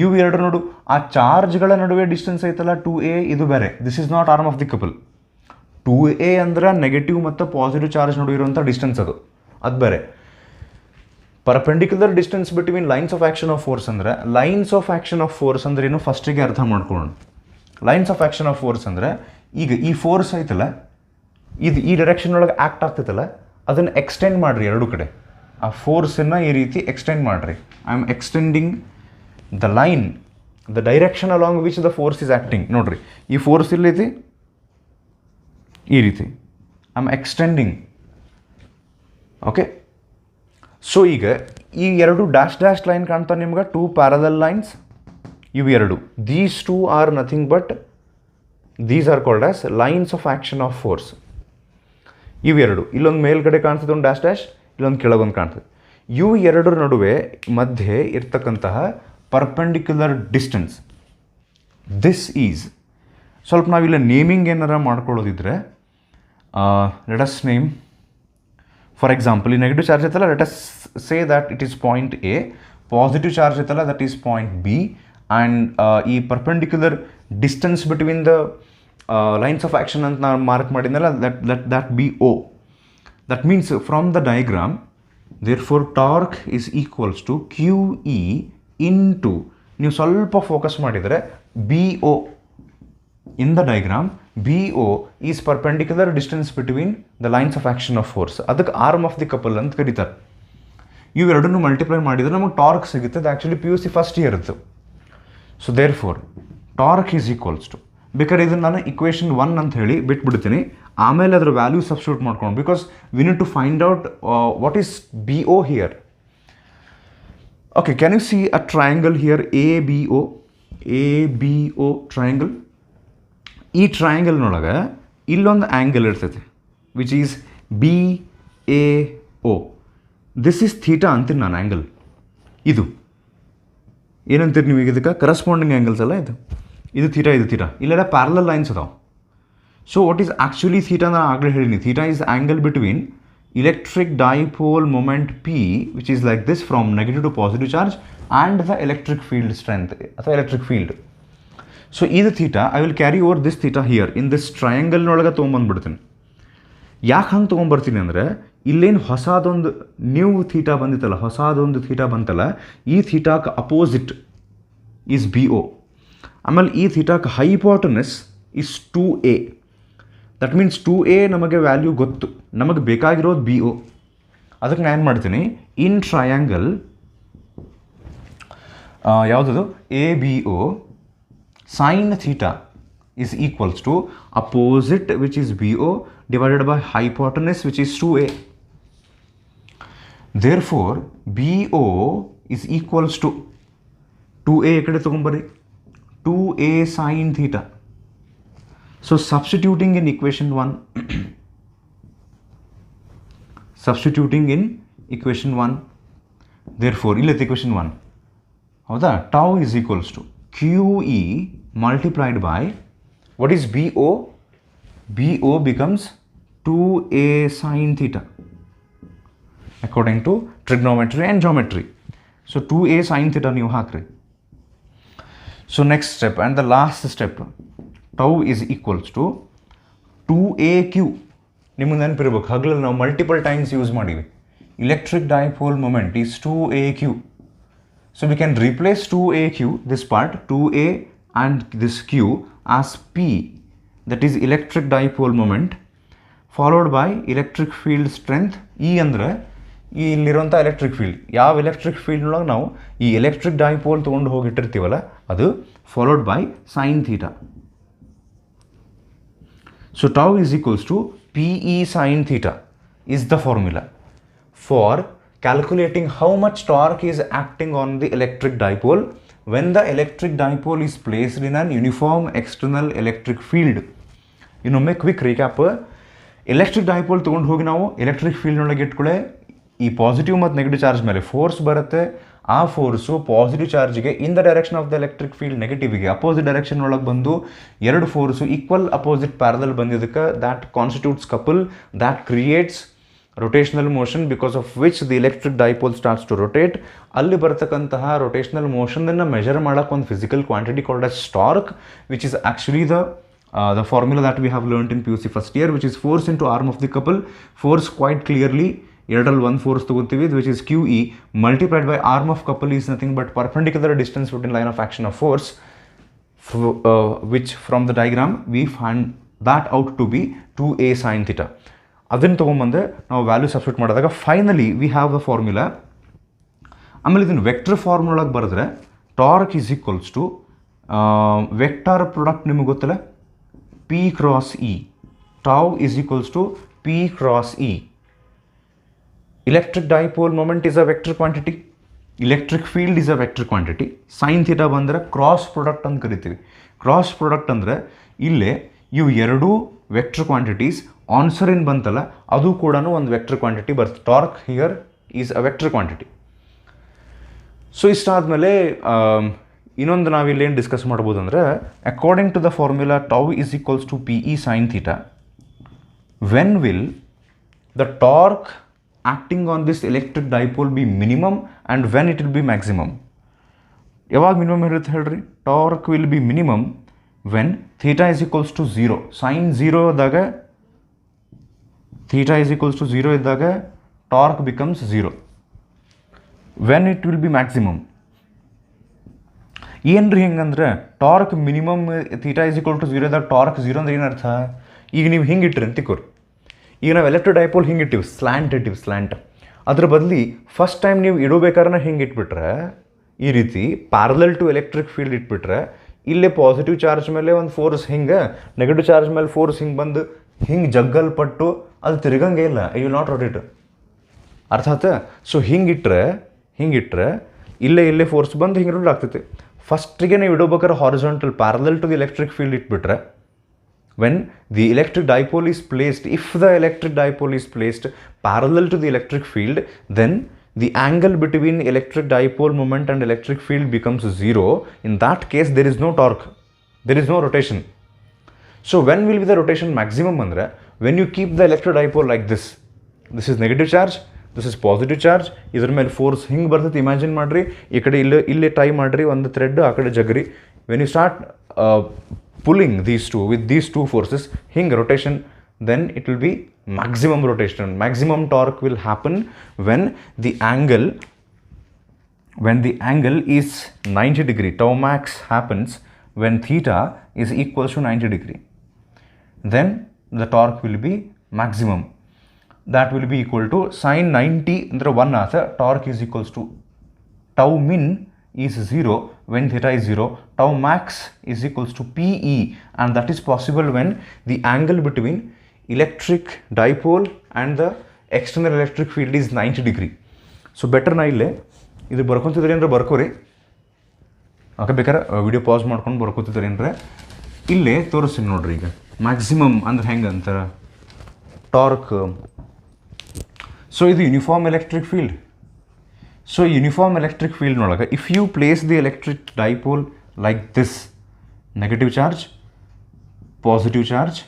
ಇವು ಎರಡು ನೋಡು, ಆ ಚಾರ್ಜ್ಗಳ ನಡುವೆ ಡಿಸ್ಟೆನ್ಸ್ ಐತಲ್ಲ 2a, ಇದು ಬೇರೆ. This is not arm of the couple. 2a ಅಂದ್ರೆ ನೆಗೆಟಿವ್ ಮತ್ತು ಪಾಸಿಟಿವ್ ಚಾರ್ಜ್ ನಡುವೆ ಇರುವಂಥ ಡಿಸ್ಟೆನ್ಸ್, ಅದು ಬೇರೆ. Perpendicular distance between lines of action of force ಅಂದ್ರೆ, lines of action of force ಅಂದ್ರೆ ಏನು ಫಸ್ಟಿಗೆ ಅರ್ಥ ಮಾಡ್ಕೊಳ್ಳೋಣ. Lines of action of force ಅಂದರೆ, ಈಗ ಈ ಫೋರ್ಸ್ ಐತಲ್ಲ, ಇದು ಈ ಡೈರೆಕ್ಷನ್ ಒಳಗೆ ಆ್ಯಕ್ಟ್ ಆಗ್ತೈತಲ್ಲ, ಅದನ್ನು ಎಕ್ಸ್ಟೆಂಡ್ ಮಾಡಿರಿ ಎರಡು ಕಡೆ. ಆ ಫೋರ್ಸನ್ನು ಈ ರೀತಿ ಎಕ್ಸ್ಟೆಂಡ್ ಮಾಡಿರಿ. I am extending the line, the direction along which the force is acting. ನೋಡಿರಿ, ಈ ಫೋರ್ಸ್ ಇಲ್ಲೈತಿ ಈ ರೀತಿ, I am extending. Okay, so ಈಗ ಈ ಎರಡು ಡ್ಯಾಶ್ ಲೈನ್ ಕಾಣ್ತಾವೆ ನಿಮ್ಗೆ, ಟೂ ಪ್ಯಾರಲಲ್ ಲೈನ್ಸ್. ಇವು ಎರಡು, these two are nothing but these are called as lines of action of force. ಇವೆರಡು, ಇಲ್ಲೊಂದು ಮೇಲ್ಗಡೆ ಕಾಣ್ತದೆ ಒಂದು ಡ್ಯಾಶ್, ಇಲ್ಲೊಂದು ಕೆಳಗೊಂದು ಕಾಣ್ತದೆ. ಇವು ಎರಡರ ನಡುವೆ ಮಧ್ಯೆ ಇರ್ತಕ್ಕಂತಹ ಪರ್ಪೆಂಡಿಕ್ಯುಲರ್ ಡಿಸ್ಟೆನ್ಸ್, ದಿಸ್ ಈಸ್. ಸ್ವಲ್ಪ ನಾವಿಲ್ಲ ನೇಮಿಂಗ್ ಏನಾರ ಮಾಡ್ಕೊಳ್ಳೋದಿದ್ರೆ, let us name, for example, ಈ ನೆಗೆಟಿವ್ ಚಾರ್ಜ್ ಐತಲ್ಲ, let us say that it is point A, positive charge ಐತಲ್ಲ that is point B, and ಈ perpendicular distance between the lines of action ಅಂತ ನಾನು ಮಾರ್ಕ್ ಮಾಡಿದ್ನಲ್ಲ, that be O. That means from the diagram, therefore torque is equals to QE into, ನೀವು ಸ್ವಲ್ಪ ಫೋಕಸ್ ಮಾಡಿದರೆ BO. In the diagram, BO is perpendicular distance between the lines of action of force. ಅದಕ್ಕೆ ಆರ್ಮ್ ಆಫ್ ದಿ ಕಪಲ್ ಅಂತ ಕರೀತಾರೆ. ಇವೆರಡನ್ನು ಮಲ್ಟಿಪ್ಲೈ ಮಾಡಿದರೆ ನಮಗೆ ಟಾರ್ಕ್ ಸಿಗುತ್ತೆ. ಅದು ಆ್ಯಕ್ಚುಲಿ PUC ಫಸ್ಟ್ ಇಯರ್ ಇತ್ತು. So therefore torque is equals to, ಬೇಕಾದ್ರೆ ಇದನ್ನು ನಾನು ಇಕ್ವೇಷನ್ 1 ಅಂತ ಹೇಳಿ ಬಿಟ್ಬಿಡ್ತೀನಿ, ಆಮೇಲೆ ಅದರ ವ್ಯಾಲ್ಯೂ ಸಬ್ಸ್ಟಿಟ್ಯೂಟ್ ಮಾಡ್ಕೊಂಡು, because we need to find out what is BO here. Okay, can you see a triangle here, ABO triangle. ಈ ಟ್ರಯಾಂಗಲ್ನೊಳಗೆ ಇಲ್ಲೊಂದು ಆ್ಯಂಗಲ್ ಇರ್ತೈತೆ which is BAO. This is theta ಅಂತೀನಿ ನಾನು ಆ್ಯಂಗಲ್. ಇದು ಏನಂತೀರಿ ನೀವು ಈಗ, ಇದಕ್ಕೆ ಕರೆಸ್ಪಾಂಡಿಂಗ್ ಆ್ಯಂಗಲ್ಸ್ ಅಲ್ಲ ಇದು ಥೀಟಾ, ಇದು ಥೀಟಾ. ಇಲ್ಲೆಲ್ಲ ಪ್ಯಾರಲಲ್ ಲೈನ್ಸ್ ಅದಾವೆ. So what is actually theta, ನಾನು ಆಗಲೇ ಹೇಳಿನಿ, theta is angle between electric dipole moment P, which is like this from negative to positive charge, and the electric field strength, ಅಥವಾ electric field. So ಇದು theta, I will carry over this theta here in this triangle ನೊಳಗೆ ತೊಗೊಂಬಂದ್ಬಿಡ್ತೀನಿ. ಯಾಕೆ ಹಂಗೆ ತೊಗೊಂಬರ್ತೀನಿ ಅಂದರೆ ಇಲ್ಲೇನು ಹೊಸದೊಂದು ನ್ಯೂ ಥೀಟಾ ಬಂದಿತ್ತಲ್ಲ, ಹೊಸದೊಂದು ಥೀಟಾ ಬಂತಲ್ಲ, ಈ ಥೀಟಾಕ್ಕೆ ಅಪೋಸಿಟ್ ಈಸ್ BO. ಆಮೇಲೆ ಈ ಥೀಟಾಕ್ಕೆ hypotenuse is 2A. That means 2A ನಮಗೆ ವ್ಯಾಲ್ಯೂ ಗೊತ್ತು, ನಮಗೆ ಬೇಕಾಗಿರೋದು BO. ಅದಕ್ಕೆ ನಾನು ಏನು ಮಾಡ್ತೀನಿ, ಇನ್ ಟ್ರಯಾಂಗಲ್ ಯಾವುದದು ABO sine theta is equals to opposite, which is BO, divided by hypotenuse, which is 2A. Therefore BO is equals to 2A ekade tagombarri 2A sin theta. So substituting in equation 1 substituting in equation 1, therefore illete equation 1 hauda, tau is equals to QE multiplied by what is BO? BO becomes 2A sin theta according to trigonometry and geometry. So 2A sin theta ನೀವು ಹಾಕ್ರಿ. So next step and the last step, tau is equals to 2AQ. ನಿಮಗೆ ನೆನಪಿರ್ಬೇಕು, ಹಗಲಲ್ಲಿ ನಾವು ಮಲ್ಟಿಪಲ್ ಟೈಮ್ಸ್ ಯೂಸ್ ಮಾಡಿವಿ. Electric dipole moment is 2AQ. So we can replace 2AQ, this part 2A and this Q as P, that is electric dipole moment, followed by electric field strength. E ಅಂದರೆ ಈ ಇಲ್ಲಿರುವಂಥ ಎಲೆಕ್ಟ್ರಿಕ್ ಫೀಲ್ಡ್, ಯಾವ ಎಲೆಕ್ಟ್ರಿಕ್ ಫೀಲ್ಡ್ನೊಳಗೆ ನಾವು ಈ ಎಲೆಕ್ಟ್ರಿಕ್ ಡೈಪೋಲ್ ತೊಗೊಂಡು ಹೋಗಿಟ್ಟಿರ್ತೀವಲ್ಲ ಅದು, followed by sine theta. So tau is equals to PE sin theta is the formula for calculating how much torque is acting on the electric dipole when the electric dipole is placed in an uniform external electric field. ಇನ್ನೊಮ್ಮೆ ಕ್ವಿಕ್ ರೀಕ್ಯಾಪ್, ಎಲೆಕ್ಟ್ರಿಕ್ ಡೈಪೋಲ್ ತೊಗೊಂಡು ಹೋಗಿ ನಾವು ಎಲೆಕ್ಟ್ರಿಕ್ ಫೀಲ್ಡ್ನೊಳಗೆ ಇಟ್ಕೊಳ್ಳೆ, ಈ ಪಾಸಿಟಿವ್ ಮತ್ತು ನೆಗೆಟಿವ್ ಚಾರ್ಜ್ ಮೇಲೆ ಫೋರ್ಸ್ ಬರುತ್ತೆ. ಆ ಫೋರ್ಸು ಪಾಸಿಟಿವ್ ಚಾರ್ಜಿಗೆ in the direction of the electric field ನೆಗೆಟಿವ್ಗೆ ಅಪೋಸಿಟ್ ಡೈರೆಕ್ಷನ್ ಒಳಗೆ ಬಂದು ಎರಡು ಫೋರ್ಸು ಈಕ್ವಲ್ ಅಪೋಸಿಟ್ ಪ್ಯಾರಲಲ್ ಬಂದಿದ್ದಕ್ಕೆ that constitutes couple, that creates rotational motion, because of which the electric dipole starts to rotate. ಅಲ್ಲಿ ಬರ್ತಕ್ಕಂತಹ rotational motion ಅನ್ನು ಮೆಜರ್ ಮಾಡೋಕ್ಕೆ ಒಂದು physical quantity called as torque, which is actually the formula that we have learnt in PUC first year, which is force into arm of the couple. Force quite clearly ಎರಡರಲ್ಲಿ ಒಂದು ಫೋರ್ಸ್ ತಗೋತೀವಿ, which is QE multiplied by arm of couple is nothing but perpendicular distance between line of action of force, which from the diagram we find that out to be 2A sin theta. ಅದನ್ನು ತೊಗೊಂಬಂದೆ ನಾವು ವ್ಯಾಲ್ಯೂ ಸಬ್ಸ್ಟಿಟ್ಯೂಟ್ ಮಾಡಿದಾಗ finally we have the formula. ಆಮೇಲೆ ಇದನ್ನು ವೆಕ್ಟರ್ ಫಾರ್ಮುಲಾಗೆ ಬರೆದ್ರೆ torque is equals to vector product ನಿಮಗೆ ಗೊತ್ತಲ್ಲ, P cross E. Tau is equals to P cross E. Electric dipole moment is a vector quantity. Electric field is a vector quantity. Sin theta ಬಂದರೆ ಕ್ರಾಸ್ ಪ್ರಾಡಕ್ಟ್ ಅಂತ ಕರಿತೀವಿ. ಕ್ರಾಸ್ ಪ್ರಾಡಕ್ಟ್ ಅಂದರೆ ಇಲ್ಲೇ ಇವು ಎರಡೂ ವೆಕ್ಟರ್ ಕ್ವಾಂಟಿಟೀಸ್, ಆನ್ಸರ್ ಏನು ಬಂತಲ್ಲ ಅದು ಕೂಡ ಒಂದು ವೆಕ್ಟರ್ ಕ್ವಾಂಟಿಟಿ ಬರುತ್ತೆ. Torque here is a vector quantity. So ಇಷ್ಟಾದಮೇಲೆ ಇನ್ನೊಂದು ನಾವಿಲ್ಲೇನು ಡಿಸ್ಕಸ್ ಮಾಡ್ಬೋದು ಅಂದರೆ, according to the formula tau is equals to PE sin theta, when will the torque acting on this electric dipole be minimum and when it will be maximum? ಯಾವಾಗ ಮಿನಿಮಮ್ ಇರುತ್ತೆ ಹೇಳ್ರಿ? Torque will be minimum when theta is equals to 0. sin 0 ಇದ್ದಾಗ, theta is equals to 0 ಇದ್ದಾಗ torque becomes 0. when it will be maximum? ಏನ್ರಿ ಹೆಂಗಂದ್ರೆ torque minimum theta is equal to 0 ಇದ್ದಾಗ ಟಾರ್ಕ್ 0 ಅಂದ್ರೆ ಏನರ್ಥ? ಈಗ ನೀವು ಹಿಂಗೆ ಇಟ್ಟಿರಿ ಅಂತಿಕೋರಿ, ಈಗ ನಾವು ಎಲೆಕ್ಟ್ರಿಕ್ ಡೈಪೋಲ್ ಹಿಂಗೆ ಇಟ್ಟಿವಿ, ಸ್ಲ್ಯಾಂಟ್. ಅದ್ರ ಬದಲಿ ಫಸ್ಟ್ ಟೈಮ್ ನೀವು ಇಡಬೇಕಾದ್ರೆ ಹಿಂಗೆ ಇಟ್ಬಿಟ್ರೆ, ಈ ರೀತಿ ಪ್ಯಾರಲಲ್ ಟು ಎಲೆಕ್ಟ್ರಿಕ್ ಫೀಲ್ಡ್ ಇಟ್ಬಿಟ್ರೆ, ಇಲ್ಲೇ ಪಾಸಿಟಿವ್ ಚಾರ್ಜ್ ಮೇಲೆ ಒಂದು ಫೋರ್ಸ್ ಹಿಂಗೆ, ನೆಗೆಟಿವ್ ಚಾರ್ಜ್ ಮೇಲೆ ಫೋರ್ಸ್ ಹಿಂಗೆ ಬಂದು ಹಿಂಗೆ ಜಗ್ಗಲ್ಪಟ್ಟು ಅದು ತಿರುಗಂಗೆ ಇಲ್ಲ, ಐ ವಿಲ್ ನಾಟ್ ರೊಟೇಟ್. ಅರ್ಥ ಆಯ್ತಾ? ಸೊ ಹಿಂಗಿಟ್ರೆ ಇಲ್ಲೇ ಫೋರ್ಸ್ ಬಂದು ಹಿಂಗೆ ರೊಟೇಟ್ ಆಗ್ತೈತಿ. ಫಸ್ಟಿಗೆ ನೀವು ಇಡಬೇಕಾದ್ರೆ horizontal parallel to the electric field ಇಟ್ಬಿಟ್ರೆ, when the electric dipole is placed, if the electric dipole is placed parallel to the electric field, then the angle between electric dipole moment and electric field becomes 0. In that case there is no torque, there is no rotation. So when will be the rotation maximum andre? When you keep the electric dipole like this, this is negative charge, this is positive charge. ಇದ್ರ ಮೇಲೆ ಫೋರ್ಸ್ ಹಿಂಗೆ ಬರ್ತೈತೆ ಇಮ್ಯಾಜಿನ್ ಮಾಡಿರಿ. ಈ ಕಡೆ ಇಲ್ಲೇ ಟೈ ಮಾಡಿರಿ ಒಂದು ಥ್ರೆಡ್, ಆ ಕಡೆ ಜಗ್ರಿ. When you start pulling these two with these two forces, hinge rotation, then it will be maximum rotation. Maximum torque will happen when the angle is 90 degree. Tau max happens when theta is equals to 90 degree. Then the torque will be maximum. That will be equal to sin 90 andre 1 aata, torque is equals to tau min is 0 when theta is 0, tau max is equals to PE, and that is possible when the angle between electric dipole and the external electric field is 90 degree. So better ನಾ ಇಲ್ಲೇ ಇದು ಬರ್ಕೊತಿದ್ರೆ ಏನರ ಬರ್ಕೋರಿ. ಓಕೆ, ಬೇಕಾದ್ರೆ ವಿಡಿಯೋ ಪಾಸ್ ಮಾಡ್ಕೊಂಡು ಬರ್ಕೋತಿದ್ರೆ ಏನರ ಇಲ್ಲೇ ತೋರಿಸ್ತೀನಿ ನೋಡ್ರಿ. ಈಗ ಮ್ಯಾಕ್ಸಿಮಮ್ ಅಂದ್ರೆ ಹೆಂಗೆ ಅಂತಾರೆ ಟಾರ್ಕ್. ಸೊ ಇದು uniform electric field. So uniform electric field nolaga, if you place the electric dipole like this, negative charge, positive charge,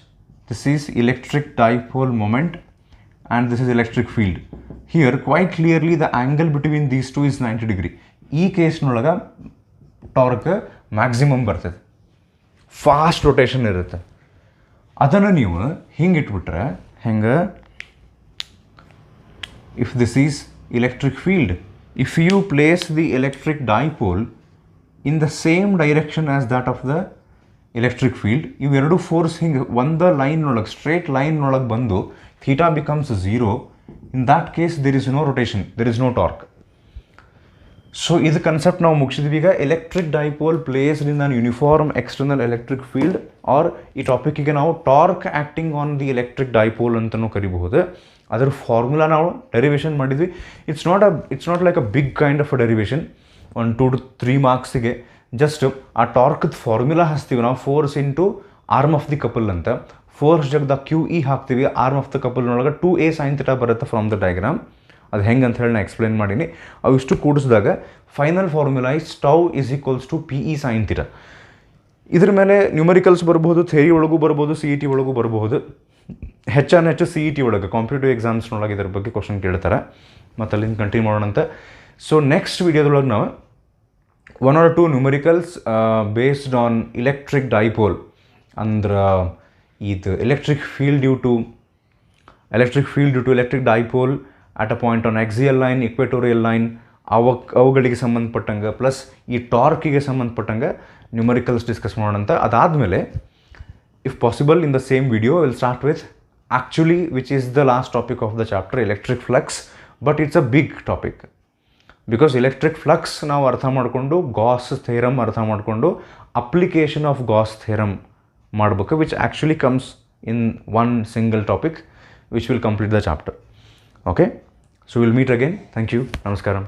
this is electric dipole moment and this is electric field. Here quite clearly the angle between these two is 90 degree. Ee case nolaga torque maximum bartade, fast rotation irutte. Adanna neevu hinge itbitre henga, if this is electric field, if you place the electric dipole in the same direction as that of the electric field, ಇವೆರಡು ಫೋರ್ಸ್ ಹಿಂಗೆ ಒಂದು ಲೈನ್ ಒಳಗೆ ಸ್ಟ್ರೇಟ್ ಲೈನ್ ಒಳಗೆ ಬಂದು theta becomes 0. In that case there is no rotation, there is no torque. So ಇದು ಕನ್ಸೆಪ್ಟ್ ನಾವು ಮುಗಿಸಿದ್ವಿ. ಈಗ electric dipole placed in an uniform external electric field, or ಈ ಟಾಪಿಕ್ಕಿಗೆ ನಾವು torque acting on the electric dipole ಅಂತಲೂ ಕರಿಬಹುದು. ಅದರ ಫಾರ್ಮುಲಾ ನಾವು ಡೆರಿವೇಷನ್ ಮಾಡಿದ್ವಿ. It's not like a big kind of a derivation. 1 2 to 3 ಮಾರ್ಕ್ಸಿಗೆ ಜಸ್ಟ್ ಆ ಟಾರ್ಕ್ದು ಫಾರ್ಮುಲಾ ಹಾಸ್ತೀವಿ ನಾವು, force into arm of the couple ಅಂತ. ಫೋರ್ಸ್ ಜಗದ QE ಹಾಕ್ತೀವಿ, ಆರ್ಮ್ ಆಫ್ ದ ಕಪಲ್ನೊಳಗೆ 2a sin θ ಬರುತ್ತೆ ಫ್ರಮ್ ದ ಡಯಾಗ್ರಾಮ್. ಅದು ಹೆಂಗೆ ಅಂತ ಹೇಳಿ ನಾನು ಎಕ್ಸ್ಪ್ಲೇನ್ ಮಾಡೀನಿ. ಅವು ಇಷ್ಟು ಕೂಡಿಸಿದಾಗ final formula is tau is equals to PE sin θ. ಇದ್ರ ಮೇಲೆ ನ್ಯೂಮರಿಕಲ್ಸ್ ಬರ್ಬೋದು, ಥಿಯರಿ ಒಳಗೂ ಬರ್ಬೋದು, CET ಒಳಗೂ ಬರ್ಬೋದು. ಹೆಚ್ಚು CET ಒಳಗೆ ಕಾಂಪಿಟೇಟಿವ್ ಎಕ್ಸಾಮ್ಸ್ನೊಳಗೆ ಇದ್ರ ಬಗ್ಗೆ ಕ್ವಶನ್ ಕೇಳ್ತಾರೆ. ಮತ್ತು ಅಲ್ಲಿಂದ ಕಂಟಿನ್ಯೂ ಮಾಡೋಣ ಅಂತ. ಸೊ ನೆಕ್ಸ್ಟ್ ವಿಡಿಯೋದೊಳಗೆ ನಾವು 1 or 2 numericals based on electric dipole, ಅಂದ್ರೆ ಇದು electric field due to electric dipole at a point on axial line, equatorial line, ಅವುಗಳಿಗೆ ಸಂಬಂಧಪಟ್ಟಂಗೆ ಪ್ಲಸ್ ಈ ಟಾರ್ಕಿಗೆ ಸಂಬಂಧಪಟ್ಟಂಗೆ ನ್ಯೂಮರಿಕಲ್ಸ್ ಡಿಸ್ಕಸ್ ಮಾಡೋಣ ಅಂತ. ಅದಾದಮೇಲೆ if possible in the same video I will start with actually which is the last topic of the chapter, electric flux, but it's a big topic because electric flux ನಾವು ಅರ್ಥ ಮಾಡಿಕೊಂಡು ಗಾಸ್ ಥಿಯರಮ್ ಅರ್ಥ ಮಾಡಿಕೊಂಡು ಅಪ್ಲಿಕೇಶನ್ ಆಫ್ ಗಾಸ್ ಥಿಯರಮ್ ಮಾಡಬೇಕು, which actually comes in one single topic which will complete the chapter. Okay, so we'll meet again. Thank you. Namaskaram.